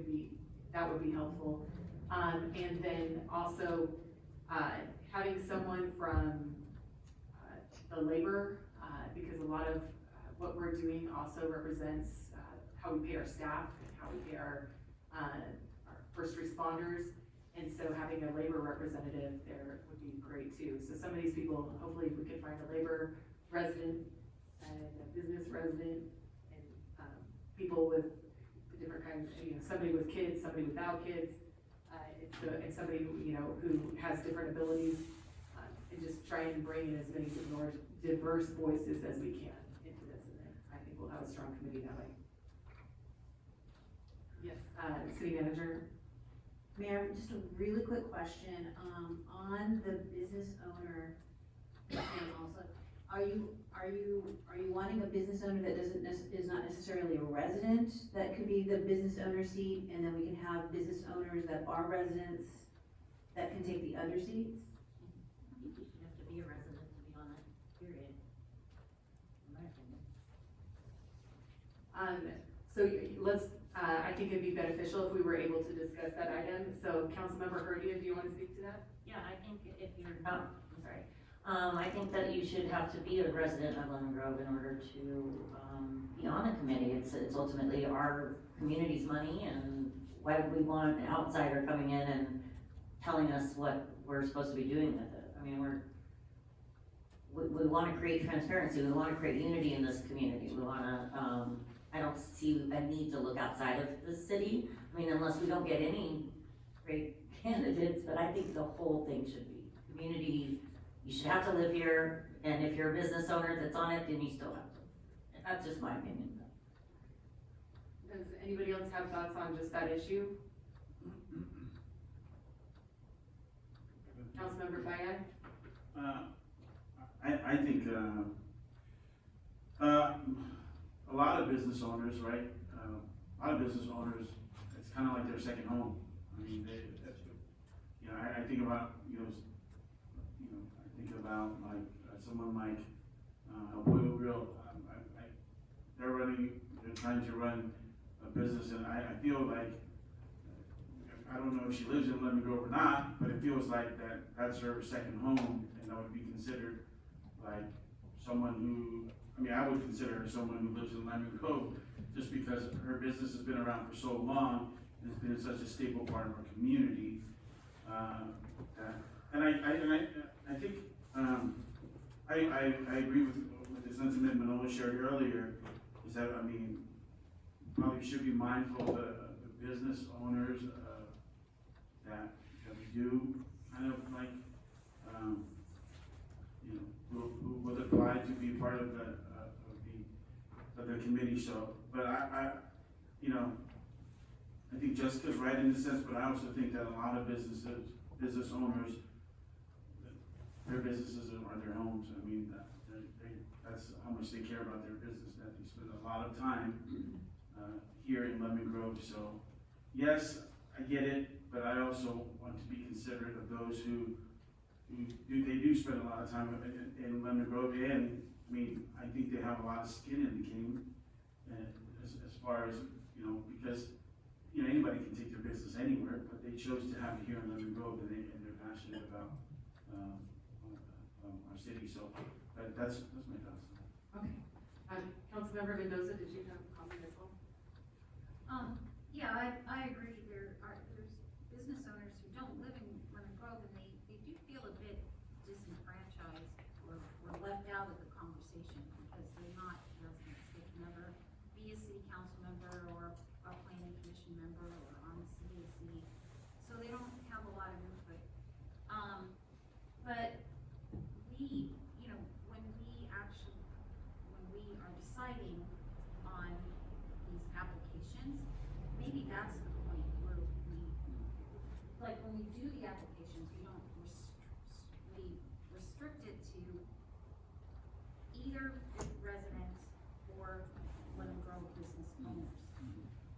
[SPEAKER 6] that would be helpful. And then also, having someone from, the labor, because a lot of what we're doing also represents, how we pay our staff and how we pay our first responders. And so having a labor representative there would be great too. So some of these people, hopefully we could find a labor resident and a business resident, and people with different kinds, somebody with kids, somebody without kids, and somebody who has different abilities, and just try and bring in as many diverse voices as we can into this, and then I think we'll have a strong committee that way. Yes, city manager.
[SPEAKER 9] Mayor, just a really quick question, on the business owner thing also, are you wanting a business owner that is not necessarily a resident, that could be the business owner seat, and then we can have business owners that are residents that can take the other seats?
[SPEAKER 17] I think you should have to be a resident to be on it, period. In my opinion.
[SPEAKER 6] So let's, I think it'd be beneficial if we were able to discuss that item. So Councilmember Herdia, do you want to speak to that?
[SPEAKER 15] Yeah, I think if you're not, I'm sorry, I think that you should have to be a resident of Lemon Grove in order to, be on a committee. It's ultimately our community's money, and why would we want an outsider coming in and telling us what we're supposed to be doing with it? I mean, we wanna create transparency, we wanna create unity in this community, we wanna, I don't see a need to look outside of the city. I mean, unless we don't get any great candidates, but I think the whole thing should be community. You should have to live here, and if you're a business owner that's on it, then you still have to. That's just my opinion.
[SPEAKER 6] Does anybody else have thoughts on just that issue? Councilmember Fayad?
[SPEAKER 16] I think, a lot of business owners, right, a lot of business owners, it's kind of like their second home. I mean, I think about, I think about like, someone like, El Pollo Grill, they're trying to run a business, and I feel like, I don't know if she lives in Lemon Grove or not, but it feels like that's her second home, and that would be considered like someone who, I mean, I would consider her someone who lives in Lemon Grove, just because her business has been around for so long, and it's been such a staple part of our community. And I think, I agree with the sentiment Manola shared earlier, is that, I mean, probably should be mindful of the business owners, that we do kind of like, who would apply to be part of the committee. So, but I think Jessica's right in a sense, but I also think that a lot of business owners, their businesses are their homes. I mean, that's how much they care about their business, that they spend a lot of time here in Lemon Grove. So, yes, I get it, but I also want to be considerate of those who do spend a lot of time in Lemon Grove, and I mean, I think they have a lot of skin in the game, and as far as, because, anybody can take their business anywhere, but they chose to have it here in Lemon Grove, and they're passionate about, our city, so that's my thoughts.
[SPEAKER 6] Okay. Councilmember Mendoza, did you have a comment as well?
[SPEAKER 17] Yeah, I agree. There's business owners who don't live in Lemon Grove, and they do feel a bit disenfranchised or left out of the conversation because they're not residents. They can never be a city council member or a planning commission member or on the CAC, so they don't have a lot of input. But we, when we are deciding on these applications, maybe that's the point where like when we do the applications, we don't restrict it to either residents or Lemon Grove business owners.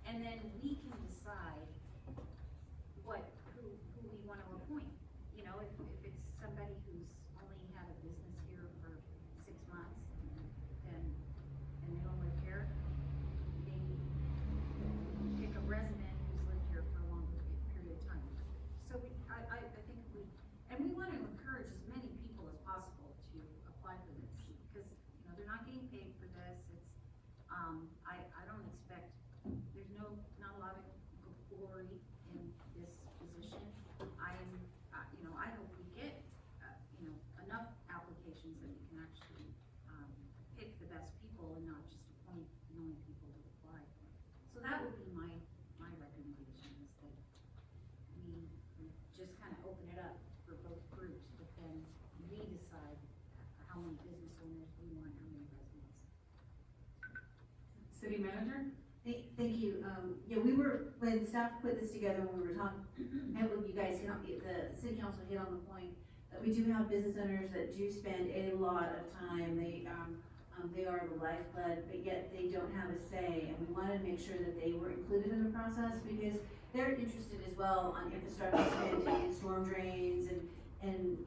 [SPEAKER 17] And then we can decide who we want to appoint. If it's somebody who's only had a business here for 6 months, and they don't live here, they pick a resident who's lived here for a longer period of time. So I think we want to encourage as many people as possible to apply for this, because, they're not getting paid for this. It's, I don't expect, there's not a lot of glory in this position. I hope we get, enough applications that we can actually, pick the best people and not just appoint knowing people to apply. So that would be my recommendation, is that we just kind of open it up for both groups, but then we decide how many business owners we want, how many residents.
[SPEAKER 6] City Manager?
[SPEAKER 9] Thank you. When staff put this together, when we were talking, and when you guys the city council hit on the point that we do have business owners that do spend a lot of time. They are the lifeblood, but yet they don't have a say, and we wanted to make sure that they were included in the process, because they're interested as well on infrastructure spending, storm drains, and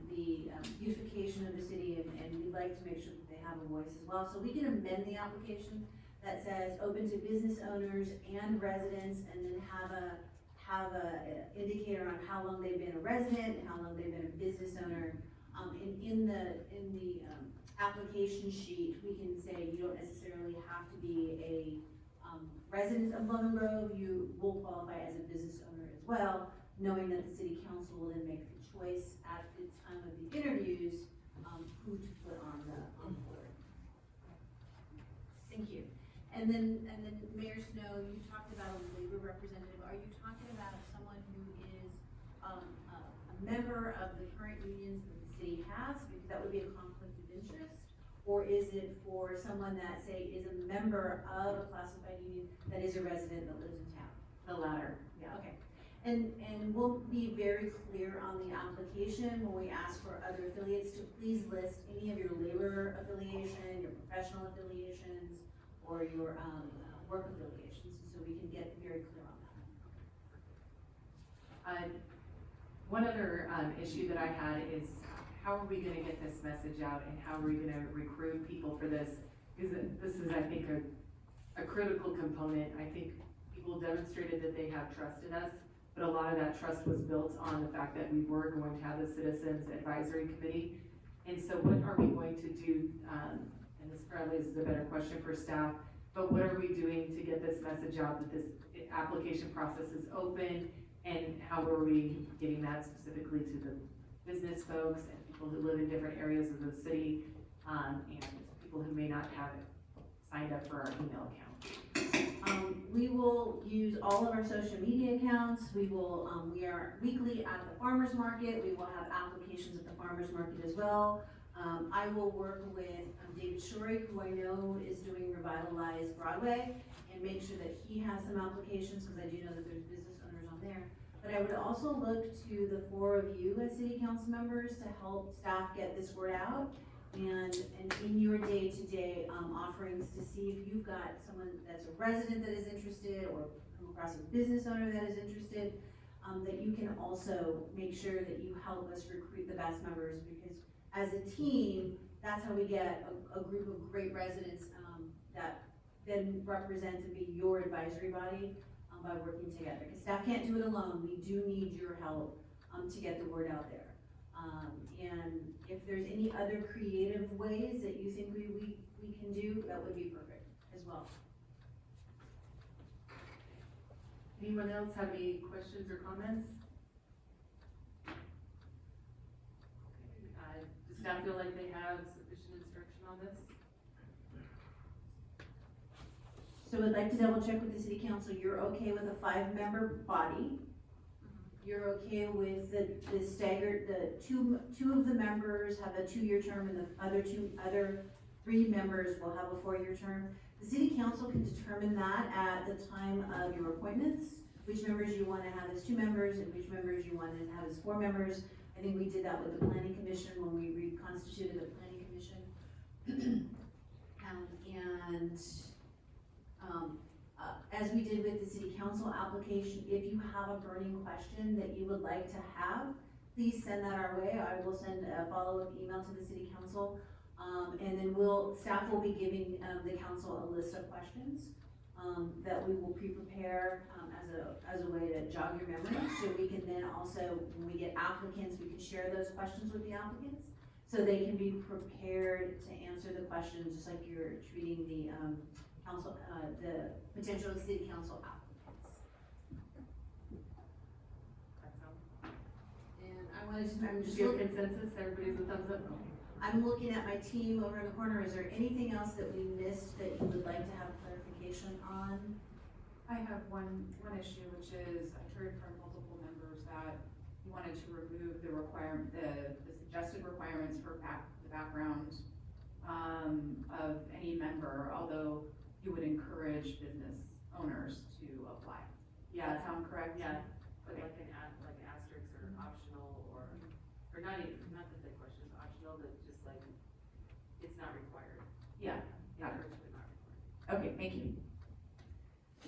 [SPEAKER 9] the beautification of the city, and we'd like to make sure that they have a voice as well. So we can amend the application that says open to business owners and residents, and then have a indicator on how long they've been a resident and how long they've been a business owner. And in the application sheet, we can say you don't necessarily have to be a resident of Lemon Grove, you will qualify as a business owner as well, knowing that the city council will then make the choice at the time of the interviews, who to put on the board. Thank you. And then Mayor Snow, you talked about a labor representative. Are you talking about someone who is a member of the current unions that the city has, because that would be a conflict of interest? Or is it for someone that, say, is a member of a classified union that is a resident that lives in town?
[SPEAKER 6] The latter, yeah.
[SPEAKER 9] Okay. And we'll be very clear on the application when we ask for other affiliates to please list any of your labor affiliation, your professional affiliations, or your work affiliations, so we can get very clear on that.
[SPEAKER 6] One other issue that I had is, how are we gonna get this message out, and how are we gonna recruit people for this? Because this is, I think, a critical component. I think people demonstrated that they have trust in us, but a lot of that trust was built on the fact that we were going to have the Citizens Advisory Committee. And so what are we going to do, and this probably is a better question for staff, but what are we doing to get this message out that this application process is open, and how are we getting that specifically to the business folks and people who live in different areas of the city, and people who may not have signed up for our email account?
[SPEAKER 9] We will use all of our social media accounts. We will, we are weekly at the farmer's market. We will have applications at the farmer's market as well. I will work with David Shorey, who I know is doing Revitalize Broadway, and make sure that he has some applications, because I do know that there's business owners on there. But I would also look to the 4 of you as city council members to help staff get this word out. And in your day-to-day offerings, to see if you've got someone that's a resident that is interested, or come across a business owner that is interested, that you can also make sure that you help us recruit the best members, because as a team, that's how we get a group of great residents that then represent and be your advisory body by working together. Because staff can't do it alone. We do need your help to get the word out there. And if there's any other creative ways that you think we can do, that would be perfect as well.
[SPEAKER 6] Anyone else have any questions or comments? Okay. Does staff feel like they have sufficient instruction on this?
[SPEAKER 9] So I'd like to double check with the city council. You're okay with a 5-member body? You're okay with the staggered, the two of the members have a 2-year term, and the other 3 members will have a 4-year term? The city council can determine that at the time of your appointments, which members you want to have as 2 members and which members you want to have as 4 members. I think we did that with the planning commission when we reconstituted the planning commission. As we did with the city council application, if you have a burning question that you would like to have, please send that our way. I will send a follow-up email to the city council. And then staff will be giving the council a list of questions that we will pre-prepare as a way to jog your memory. So we can then also, when we get applicants, we can share those questions with the applicants, so they can be prepared to answer the questions, just like you're treating the the potential city council applicants. And I'm just
[SPEAKER 6] Your consensus, everybody's a thumbs up?
[SPEAKER 9] I'm looking at my team over in the corner. Is there anything else that we missed that you would like to have clarification on?
[SPEAKER 18] I have one issue, which is I've heard from multiple members that you wanted to remove the suggested requirements for the background of any member, although you would encourage business owners to apply.
[SPEAKER 6] Yeah.
[SPEAKER 18] Does that sound correct?
[SPEAKER 6] Yeah, but like an asterisk or optional, or not even, not that the question is optional, but just like, it's not required.
[SPEAKER 18] Yeah.
[SPEAKER 6] Yeah.
[SPEAKER 18] Yeah.
[SPEAKER 6] But not required.
[SPEAKER 18] Okay, thank you.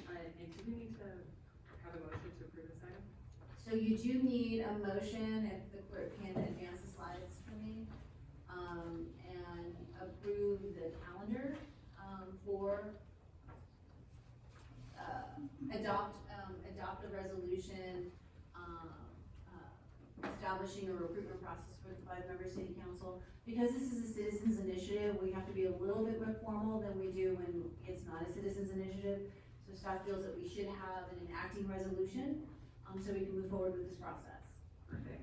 [SPEAKER 6] And do we need to have a motion to approve this item?
[SPEAKER 9] So you do need a motion, if the clerk can advance the slides for me, and approve the calendar for establishing a recruitment process for the 5-member city council. Because this is a citizens initiative, we have to be a little bit more formal than we do when it's not a citizens initiative. So staff feels that we should have an enacting resolution, so we can move forward with this process.
[SPEAKER 15] Perfect.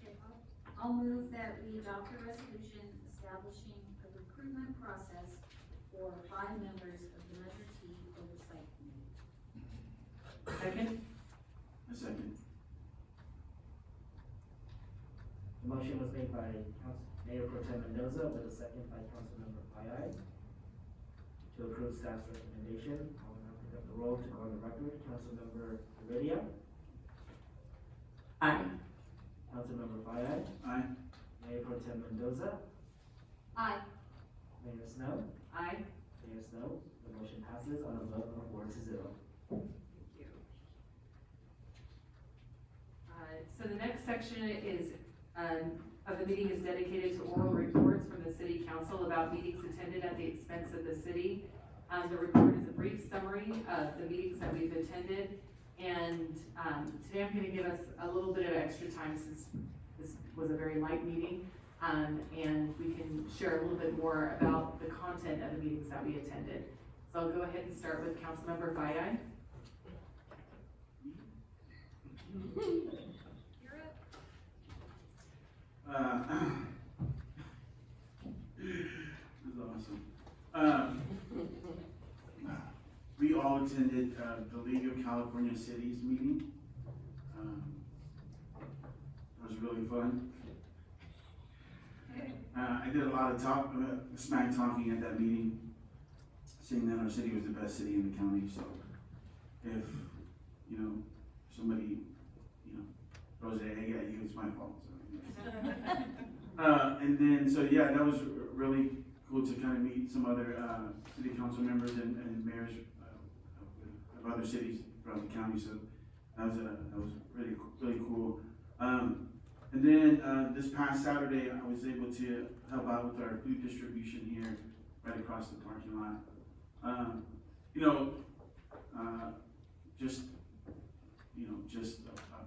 [SPEAKER 17] Okay, I'll move that we adopt a resolution establishing a recruitment process for 5 members of the Measure T Oversight Committee.
[SPEAKER 16] Second? A second.
[SPEAKER 3] The motion was made by Mayor Pro Tem Mendoza with a second by Councilmember Payette to approve staff's recommendation. I'll now pick up the roll to go on the record. Councilmember Heredia.
[SPEAKER 15] Aye.
[SPEAKER 3] Councilmember Payette.
[SPEAKER 16] Aye.
[SPEAKER 3] Mayor Pro Tem Mendoza.
[SPEAKER 17] Aye.
[SPEAKER 3] Mayor Snow.
[SPEAKER 6] Aye.
[SPEAKER 3] Mayor Snow. The motion passes on a vote of 4-0.
[SPEAKER 6] Thank you. So the next section is, of the meeting is dedicated to oral reports from the city council about meetings attended at the expense of the city. The report is a brief summary of the meetings that we've attended, and today I'm gonna give us a little bit of extra time since this was a very light meeting, and we can share a little bit more about the content of the meetings that we attended. So I'll go ahead and start with Councilmember Payette.
[SPEAKER 16] This is awesome. We all attended, the League of California Cities meeting. It was really fun. I did a lot of smack talking at that meeting, saying that our city was the best city in the county, so if, you know, somebody, you know, throws an egg at you, it's my fault, so. And then, so yeah, that was really cool to kind of meet some other, city council members and mayors, of other cities throughout the county, so that was really, really cool. And then, this past Saturday, I was able to help out with our food distribution here, right across the parking lot. You know, just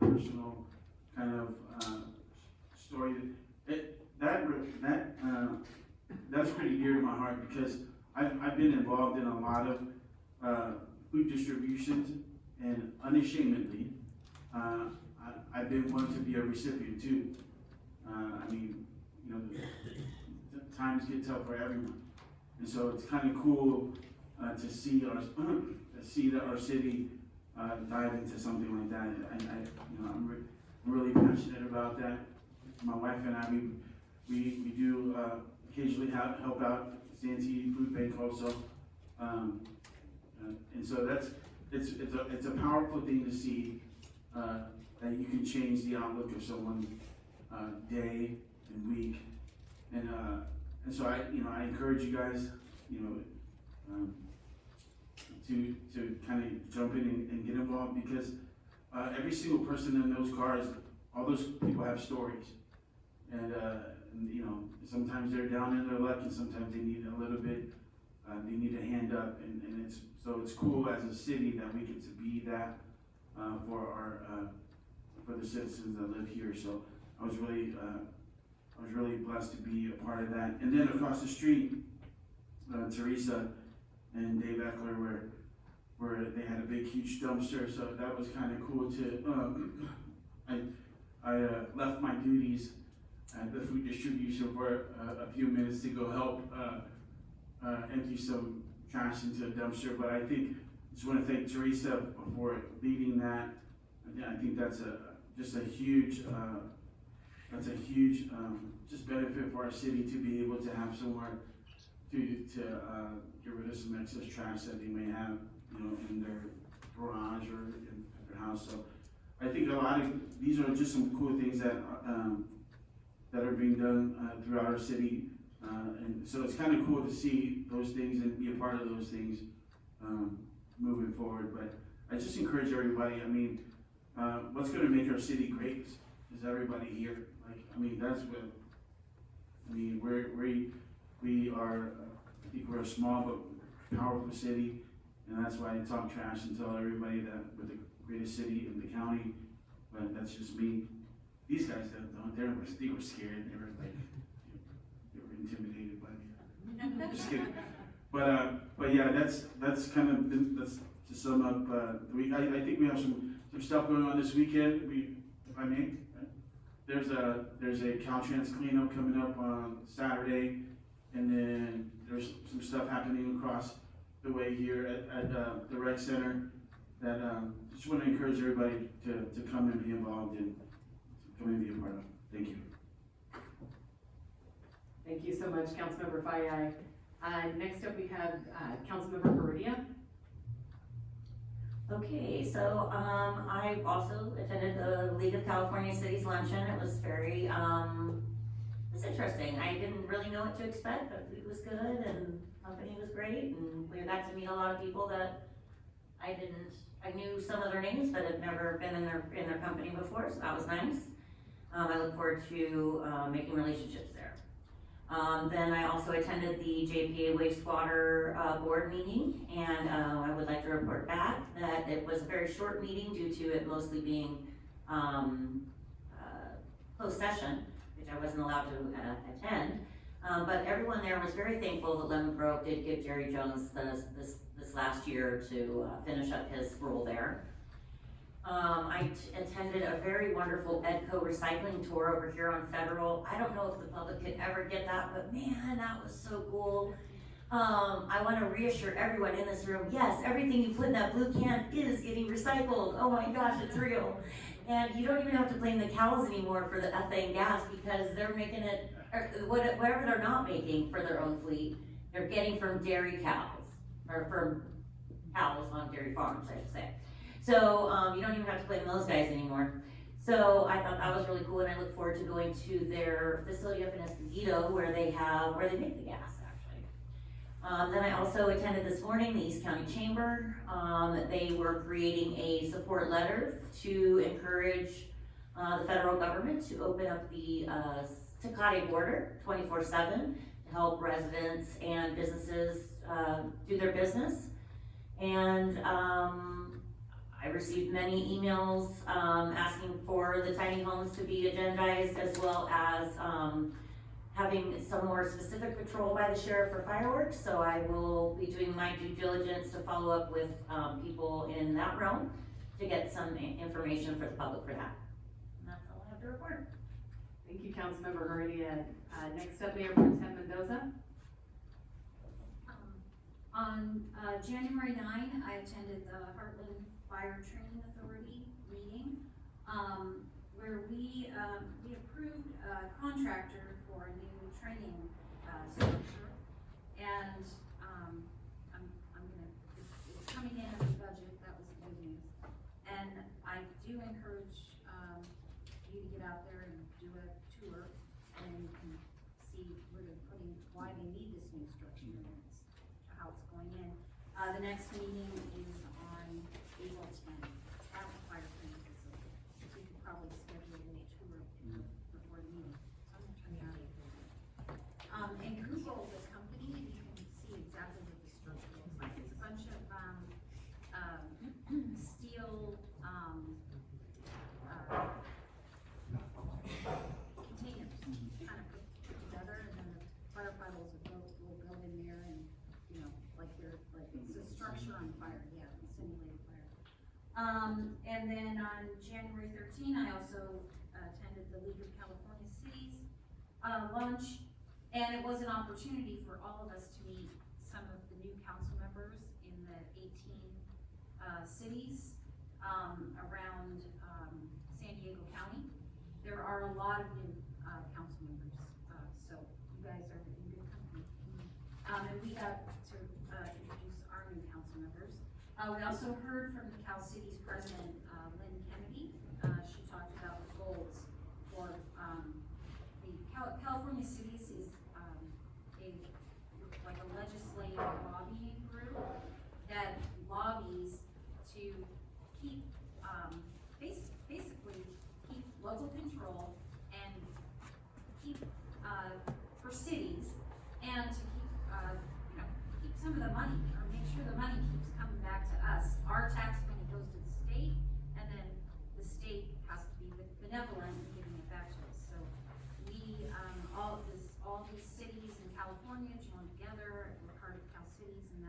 [SPEAKER 16] a personal kind of, story. That's pretty dear to my heart because I've been involved in a lot of, food distributions, and unashamedly, I've been one to be a recipient too. I mean, you know, the times get tough for everyone, and so it's kind of cool to see that our city dive into something like that. I'm really passionate about that. My wife and I, we do occasionally help out Santee Food Bank also. And so it's a powerful thing to see that you can change the outlook of someone's day and week, and so I encourage you guys, to kind of jump in and get involved because every single person in those cars, all those people have stories, and sometimes they're down in their luck, and sometimes they need a little bit. They need a hand up, and it's cool as a city that we get to be that for the citizens that live here. So I was really blessed to be a part of that. And then across the street, Teresa and Dave Eckler where they had a big huge dumpster. So that was kind of cool to. I left my duties at the food distribution for a few minutes to go help empty some trash into a dumpster, but I just want to thank Teresa for leading that. I think that's just a huge just benefit for our city to be able to have somewhere to get rid of some excess trash that they may have, in their garage or in their house. So I think a lot of these are just some cool things that are being done throughout our city. And so it's kind of cool to see those things and be a part of those things moving forward. But I just encourage everybody. I mean, what's going to make our city great is everybody here. That's what. We are. I think we're a small but powerful city, and that's why I talk trash and tell everybody that we're the greatest city in the county. But that's just me. These guys don't, they were scared, they were like, they were intimidated by me. Just kidding. But yeah, that's kind of, that's to sum up, I think we have some stuff going on this weekend, if I may. Right? There's a Caltrans cleanup coming up on Saturday, and then there's some stuff happening across the way here at the rec center that just want to encourage everybody to come and be involved in, come and be a part of. Thank you.
[SPEAKER 6] Thank you so much, Councilmember Fayai. Next up, we have Councilmember Heredia.
[SPEAKER 15] Okay, so I also attended the League of California Cities Luncheon. It was very, it was interesting. I didn't really know what to expect, but food was good and company was great, and we got to meet a lot of people that I knew some of their names, but had never been in their company before, so that was nice. I look forward to making relationships there. Then I also attended the JPA wastewater board meeting, and I would like to report back that it was a very short meeting due to it mostly being closed session, which I wasn't allowed to attend. But everyone there was very thankful that Lemon Grove did give Jerry Jones this last year to finish up his role there. I attended a very wonderful Edco recycling tour over here on Federal. I don't know if the public could ever get that, but man, that was so cool. I want to reassure everyone in this room, yes, everything you put in that blue can is getting recycled. Oh my gosh, it's real. And you don't even have to blame the cows anymore for the ethane gas, because they're making it, or whatever they're not making for their own fleet, they're getting from dairy cows, or from cows on dairy farms, I should say. So you don't even have to blame those guys anymore. So I thought that was really cool, and I look forward to going to their facility up in Escondido where they make the gas, actually. Then I also attended this morning the East County Chamber. They were creating a support letter to encourage the federal government to open up the Tecate border 24/7 to help residents and businesses do their business. And I received many emails asking for the tiny homes to be agendized, as well as having some more specific patrol by the sheriff for fireworks. So I will be doing my due diligence to follow up with people in that realm to get some information for the public for that. And that's all I have to report.
[SPEAKER 6] Thank you, Councilmember Heredia. Next up, Mayor Pro Tem Mendoza.
[SPEAKER 17] On January 9, I attended the Heartland Fire Training Authority meeting, where we approved a contractor for a new training structure, and it's coming in as a budget. That was good news, and I do encourage you to get out there and do a tour, and you can see where they're putting, why they need this new structure and how it's going in. The next meeting is on April 10th at the fire training facility. So you could probably schedule a tour before the meeting. And Google the company, you can see exactly what the structure looks like. It's a bunch of steel containers kind of put together, and then the firefighters will go in there and, you know, it's a structure on fire, yeah, simulated fire. And then on January 13, I also attended the League of California Cities lunch, and it was an opportunity for all of us to meet some of the new council members in the 18 cities around San Diego County. There are a lot of new council members, so you guys are in good company. And we got to introduce our new council members. We also heard from the Cal Cities president, Lynn Kennedy. She talked about the goals for the California Cities is like a legislative lobbying group that lobbies to keep basically keep local control and keep for cities, and to keep keep some of the money, or make sure the money keeps coming back to us. Our tax money goes to the state, and then the state has to be benevolent in giving it together, and we're part of Cal Cities, and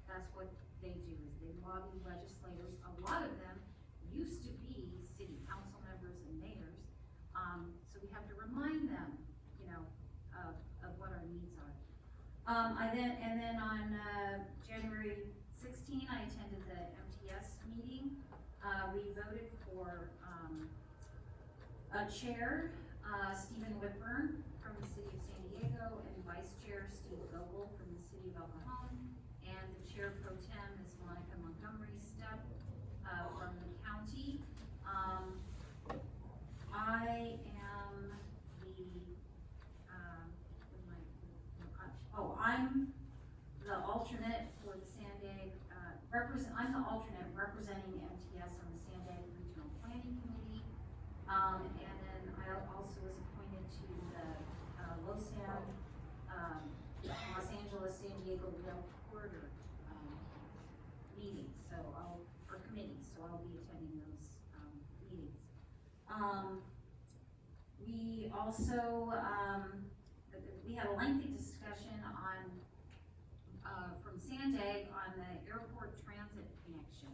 [SPEAKER 17] that's what they do, is they lobby legislators. A lot of them used to be city council members and mayors, so we have to remind them, you know, of what our needs are. And then on, January 16, I attended the MTS meeting. We voted for, a chair, Stephen Whitburn from the city of San Diego, and vice chair Steve Gogol from the city of El Cajon, and the chair pro tem is Monica Montgomery Stepp, from the county. I am I'm the alternate for the Sandag, I'm the alternate representing MTS on the Sandag Regional Planning Committee. And then I also was appointed to the, Los Angeles, San Diego Rail Corridor, meetings, or committees, so I'll be attending those, meetings. We also, we had a lengthy discussion on, from Sandag on the airport transit connection.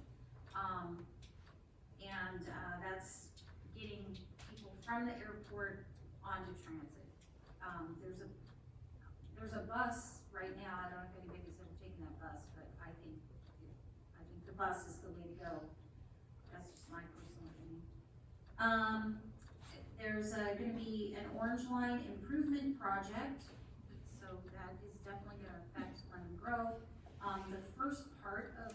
[SPEAKER 17] That's getting people from the airport onto transit. There's a bus right now, I don't know if anybody's ever taken that bus, but I think the bus is the way to go. That's just my personal opinion. There's gonna be an Orange Line improvement project, so that is definitely gonna affect Lemon Grove. The first part of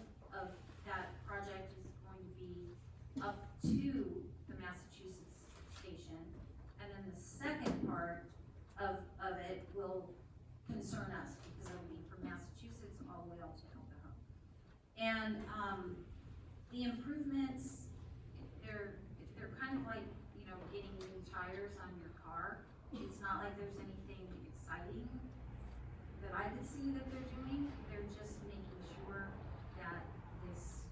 [SPEAKER 17] that project is going to be up to the Massachusetts station, and then the second part of it will concern us, because it'll be from Massachusetts all the way up to El Cajon. And, the improvements, they're kind of like, you know, getting new tires on your car. It's not like there's anything exciting that I could see that they're doing. They're just making sure that this,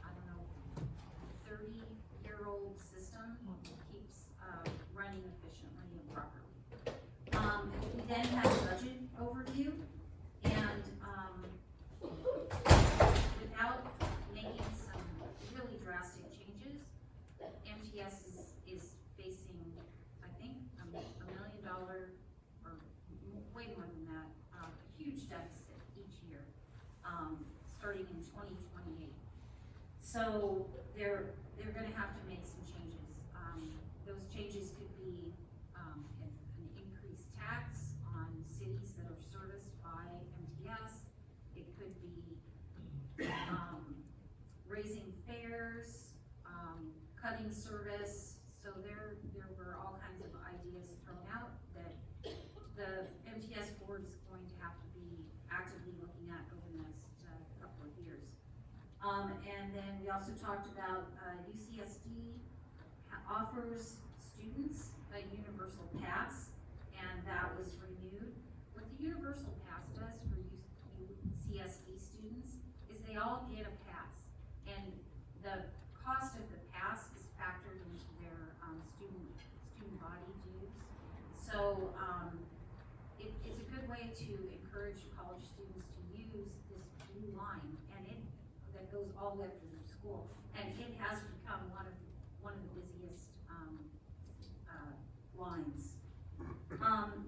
[SPEAKER 17] I don't know, 30-year-old system keeps, running efficiently and properly. We then have a budget overview, and, without making some really drastic changes, MTS is facing, I think, $1 million, or way more than that, a huge deficit each year, starting in 2028. So they're gonna have to make some changes. Those changes could be, an increased tax on cities that are serviced by MTS. It could be, raising fares, cutting service. So there were all kinds of ideas thrown out that the MTS board is going to have to be actively looking at over the next couple of years. And then we also talked about UCSD offers students a universal pass, and that was renewed. What the universal pass does for UCSD students is they all get a pass, and the cost of the pass is factored into their student body dues. So it's a good way to encourage college students to use this blue line, and that goes all the way up to their school, and it has become one of the busiest lines.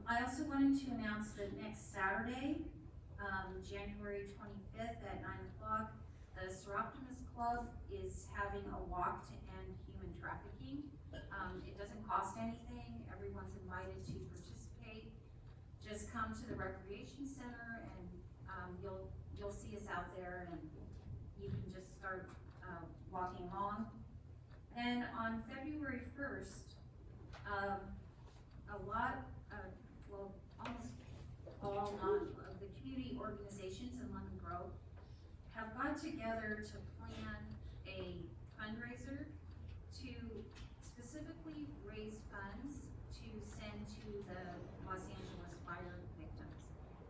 [SPEAKER 17] I also wanted to announce that next Saturday, January 25th at 9 o'clock, the Seroptimus Club is having a walk to end human trafficking. It doesn't cost anything, everyone's invited to participate. Just come to the recreation center, and you'll see us out there, and you can just start walking along. And on February 1st, almost all of the community organizations in Lemon Grove have got together to plan a fundraiser to specifically raise funds to send to the Los Angeles fire victims.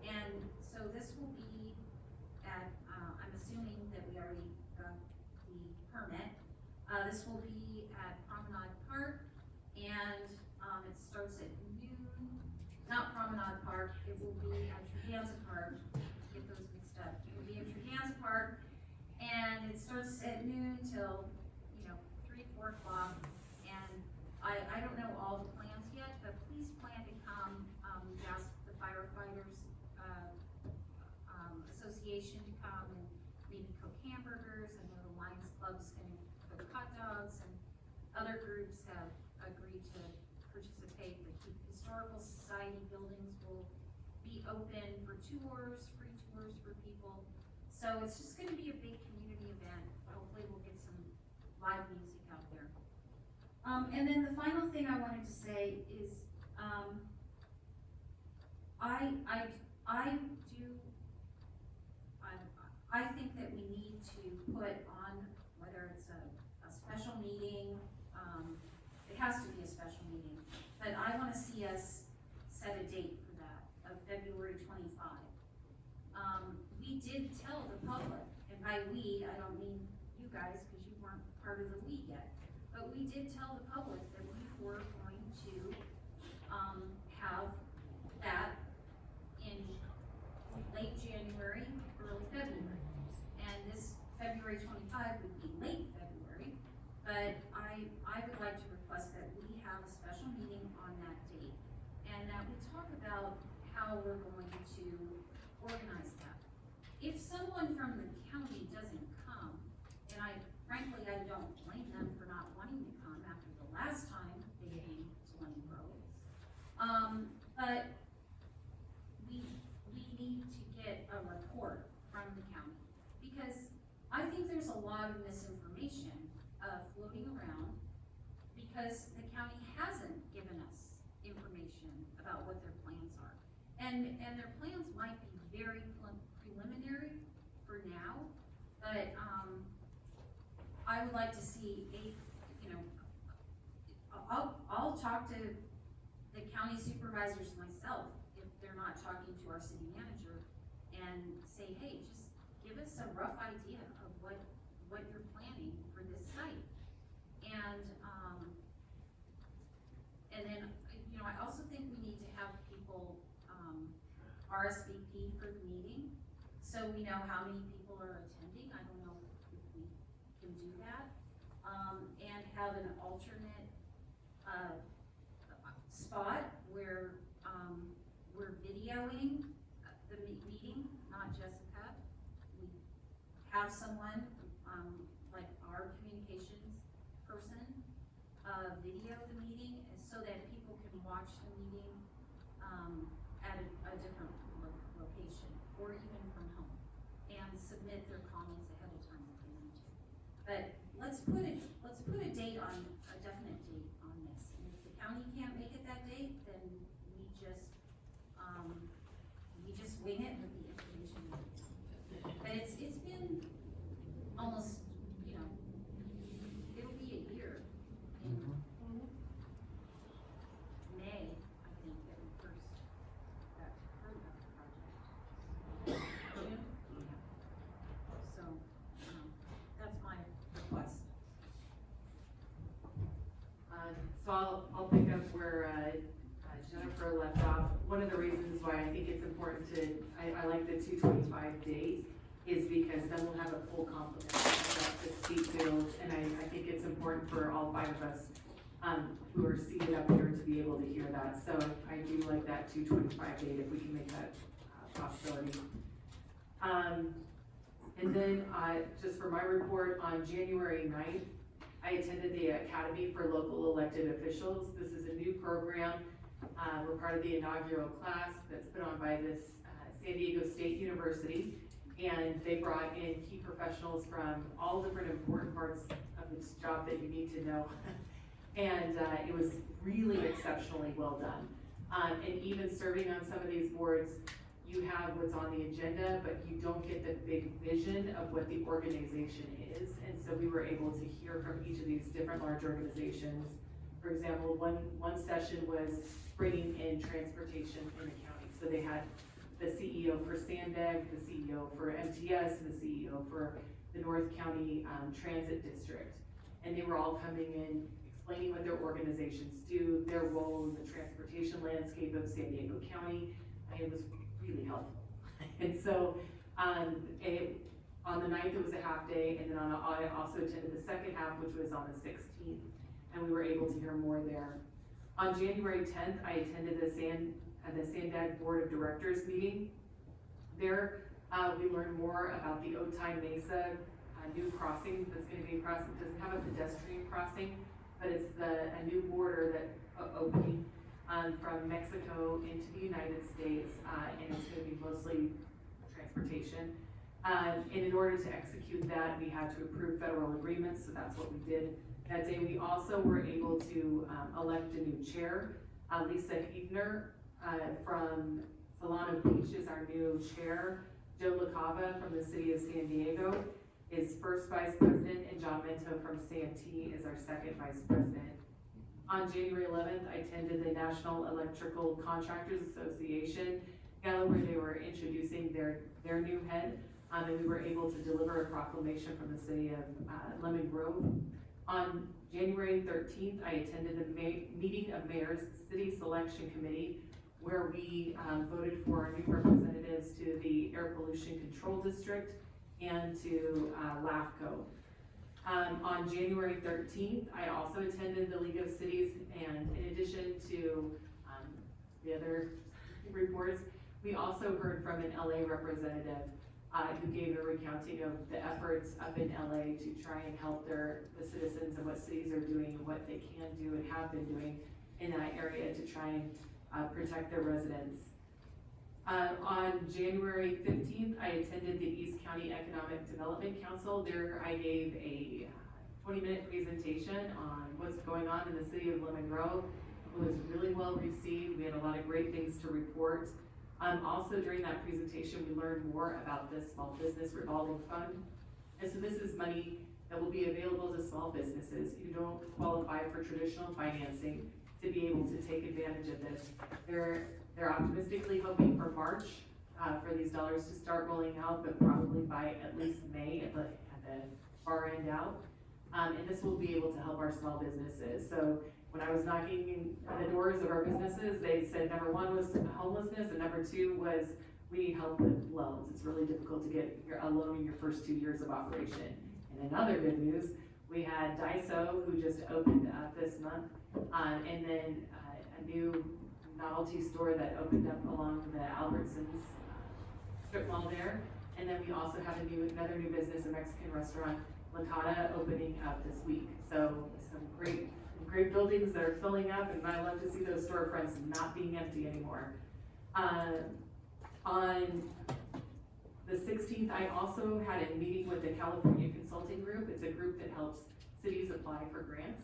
[SPEAKER 17] And so this will be at, I'm assuming that we already got the permit. This will be at Promenade Park, and it starts at noon. Not Promenade Park, it will be at Trihanza Park, get those mixed up. It will be in Trihanza Park, and it starts at noon till, 3, 4 o'clock. And I don't know all the plans yet, but please plan to come. We've asked the firefighters, association to come and maybe cook hamburgers. I know the Lions Club's gonna cook hot dogs, and other groups have agreed to participate. The Historical Society buildings will be open for tours, free tours for people. So it's just gonna be a big community event. Hopefully we'll get some live music out there. And then the final thing I wanted to say is, I think that we need to put on, whether it's a special meeting, it has to be a special meeting, but I wanna see us set a date for that, of February 25. We did tell the public, and by we, I don't mean you guys, because you weren't part of the we yet, but we did tell the public that we were going to, have that in late January, early February. And this February 25 would be late February, but I would like to request that we have a special meeting on that date, and that we talk about how we're going to organize that. If someone from the county doesn't come, and frankly, I don't blame them for not wanting to come after the last time they came to Lemon Grove. But we need to get a report from the county, because I think there's a lot of misinformation floating around, because the county hasn't given us information about what their plans are. And their plans might be very preliminary for now, but, I would like to see I'll talk to the county supervisors myself, if they're not talking to our city manager, and say, hey, just give us a rough idea of what you're planning for this site. And then, I also think we need to have people, RSVP for the meeting, so we know how many people are attending. I don't know if we can do that. And have an alternate, spot where, we're videoing the meeting, not Jessica. We have someone, like our communications person, video the meeting, so that people can watch the meeting, at a different location, or even from home, and submit their comments ahead of time if they need to. But let's put a date on, a definite date on this, and if the county can't make it that date, then we just wing it with the information. But it's been almost, it'll be a year in May, I think, that we first heard about the project. June? Yeah. So, that's my request.
[SPEAKER 6] So I'll pick up where Jennifer left off. One of the reasons why I think it's important I like the 225 date is because then we'll have a full complement of the seat filled, and I think it's important for all 5 of us who are seated up here to be able to hear that. So I do like that 225 date if we can make that possibility. And then just for my report, on January 9th, I attended the Academy for Local Elected Officials. This is a new program. We're part of the inaugural class that's put on by this San Diego State University, and they brought in key professionals from all different important parts of this job that you need to know. And it was really exceptionally well done. And even serving on some of these boards, you have what's on the agenda, but you don't get the big vision of what the organization is. And so we were able to hear from each of these different large organizations. For example, one session was bringing in transportation in the county. So they had the CEO for Sandbag, the CEO for MTS, and the CEO for the North County Transit District. And they were all coming in, explaining what their organizations do, their role in the transportation landscape of San Diego County. And it was really helpful. And so, on the 9th, it was a half day, and then I also attended the second half, which was on the 16th, and we were able to hear more there. On January 10th, I attended the Sandag Board of Directors meeting. There, we learned more about the Otay Mesa new crossing that's going to be across. It doesn't have a pedestrian crossing, but it's a new border that opening from Mexico into the United States, and it's going to be mostly transportation. And in order to execute that, we had to approve federal agreements, so that's what we did that day. We also were able to elect a new chair. Lisa Hebner from Solano Beach is our new chair. Joe LaCava from the city of San Diego is first vice president, and John Mento from Santee is our second vice president. On January 11th, I attended the National Electrical Contractors Association gala where they were introducing their new head. And we were able to deliver a proclamation from the city of Lemon Grove. On January 13th, I attended the meeting of mayors city selection committee where we voted for our new representatives to the Air Pollution Control District and to LAFCO. On January 13th, I also attended the League of Cities, and in addition to the other reports, we also heard from an LA representative who gave a recounting of the efforts up in LA to try and help the citizens and what cities are doing and what they can do and have been doing in that area to try and protect their residents. On January 15th, I attended the East County Economic Development Council. There I gave a 20-minute presentation on what's going on in the city of Lemon Grove. It was really well received. We had a lot of great things to report. Also during that presentation, we learned more about the Small Business Revolving Fund. And so this is money that will be available to small businesses who don't qualify for traditional financing to be able to take advantage of this. They're optimistically hoping for March for these dollars to start rolling out, but probably by at least May at the far end out. And this will be able to help our small businesses. So when I was knocking on the doors of our businesses, they said number one was homelessness, and number two was we need help with loans. It's really difficult to get a loan in your first 2 years of operation. And in other good news, we had Daiso, who just opened up this month, and then a new novelty store that opened up along the Albertsons strip mall there. And then we also have another new business, a Mexican restaurant, La Cata, opening up this week. So some great buildings that are filling up, and I love to see those storefronts not being empty anymore. On the 16th, I also had a meeting with the California Consulting Group. It's a group that helps cities apply for grants.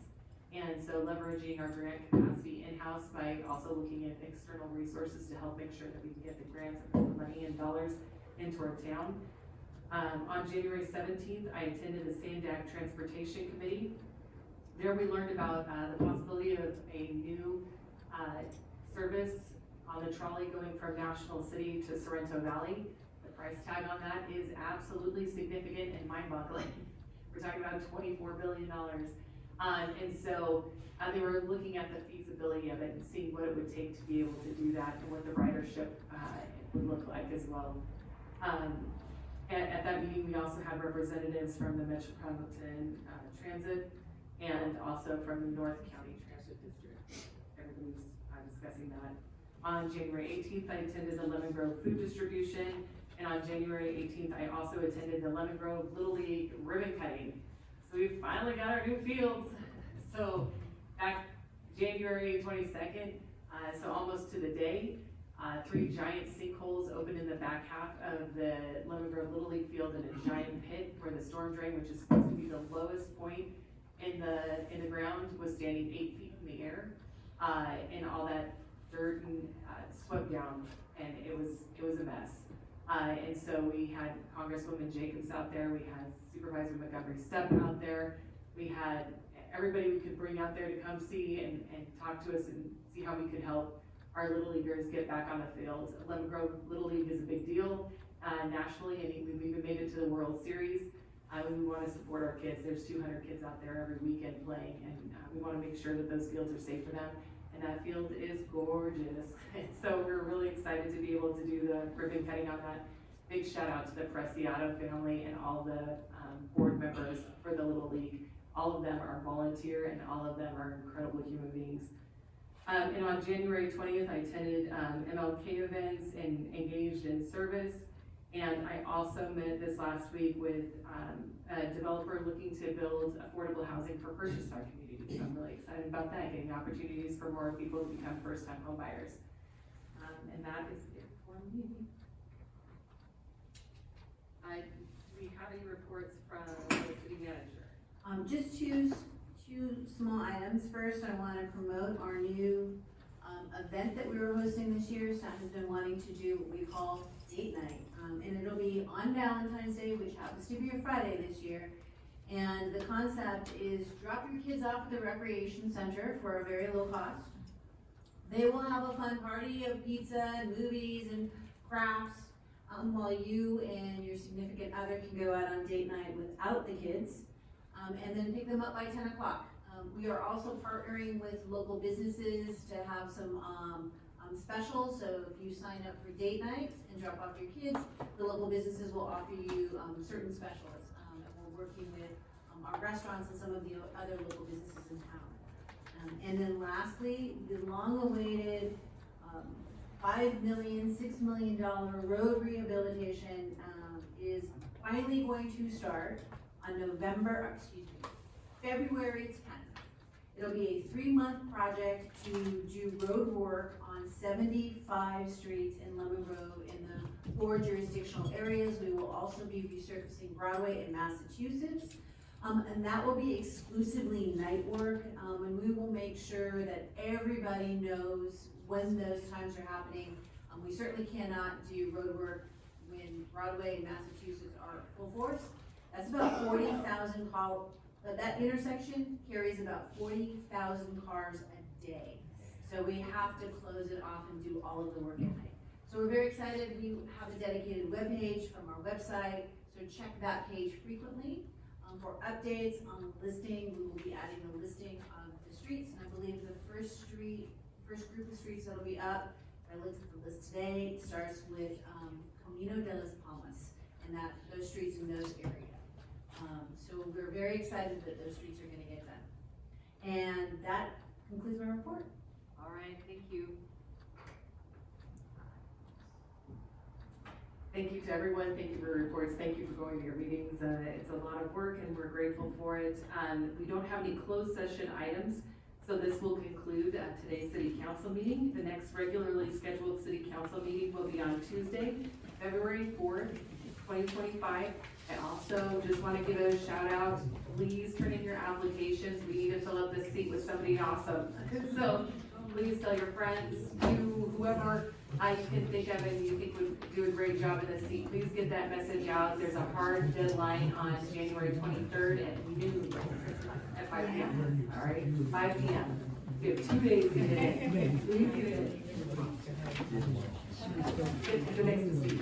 [SPEAKER 6] And so leveraging our grant capacity in-house by also looking at external resources to help make sure that we can get the grants and the money and dollars into our town. On January 17th, I attended the Sandag Transportation Committee. There we learned about the possibility of a new service on the trolley going from National City to Sorrento Valley. The price tag on that is absolutely significant and mind-boggling. We're talking about $24 billion. And so they were looking at the feasibility of it and seeing what it would take to be able to do that and what the ridership would look like as well. At that meeting, we also had representatives from the Metropolitan Transit and also from the North County Transit District. Everybody's discussing that. On January 18th, I attended the Lemon Grove food distribution, and on January 18th, I also attended the Lemon Grove Little League ribbon cutting. So we finally got our new fields. So back January 22nd, so almost to the day, 3 giant sinkholes opened in the back half of the Lemon Grove Little League field in a giant pit where the storm drain, which is supposed to be the lowest point in the ground, was standing 8 feet in the air, and all that dirt and swept down, and it was a mess. And so we had Congresswoman Jacobs out there, we had Supervisor Montgomery Stepp out there, we had everybody we could bring out there to come see and talk to us and see how we could help our Little Leaguers get back on the field. Lemon Grove Little League is a big deal nationally, and we've even made it to the World Series. We want to support our kids. There's 200 kids out there every weekend playing, and we want to make sure that those fields are safe for them. And that field is gorgeous. So we're really excited to be able to do the ribbon cutting on that. big shout out to the Preciado family and all the, board members for the Little League. All of them are volunteer and all of them are incredible human beings. And on January 20th, I attended, MLK events and engaged in service. And I also met this last week with, a developer looking to build affordable housing for first-time communities. So I'm really excited about that, getting opportunities for more people to become first-time home buyers. And that is it for me. Do we have any reports from the city manager?
[SPEAKER 9] Just two small items. First, I want to promote our new, event that we were hosting this year. Staff has been wanting to do what we call date night. And it'll be on Valentine's Day, which happens to be a Friday this year. And the concept is drop your kids off at the recreation center for a very low cost. They will have a fun party of pizza and movies and crafts, while you and your significant other can go out on date night without the kids, and then pick them up by 10 o'clock. We are also partnering with local businesses to have some specials, so if you sign up for date nights and drop off your kids, the local businesses will offer you certain specials. And we're working with our restaurants and some of the other local businesses in town. And then lastly, the long-awaited $5 million, $6 million road rehabilitation is finally going to start on February 10th. It'll be a 3-month project to do road work on 75 streets in Lemon Grove in the 4 jurisdictional areas. We will also be resurfacing Broadway in Massachusetts. And that will be exclusively night work, and we will make sure that everybody knows when those times are happening. We certainly cannot do road work when Broadway and Massachusetts are full force. That's about 40,000 calls. That intersection carries about 40,000 cars a day. So we have to close it off and do all of the work at night. So we're very excited. We have a dedicated webpage from our website, so check that page frequently. For updates on the listing, we will be adding the listing of the streets, and I believe the first group of streets that'll be up, I looked at the list today, starts with Camino de las Palmas, and those streets in those areas. So we're very excited that those streets are gonna get done. And that concludes my report.
[SPEAKER 6] All right, thank you. Thank you to everyone, thank you for your reports, thank you for going to your meetings. It's a lot of work and we're grateful for it. We don't have any closed session items, so this will conclude today's city council meeting. The next regularly scheduled city council meeting will be on Tuesday, February 4th, 2025. I also just want to give a shout out, please turn in your applications. We need to fill up this seat with somebody awesome. So please tell your friends, whoever you can think of and you think would do a great job in this seat, please get that message out. There's a hard deadline on January 23rd at noon, at 5 p.m. All right, 5 p.m. You have 2 days to get it in. Please get it in. Get to the next seat.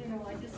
[SPEAKER 2] No, I just.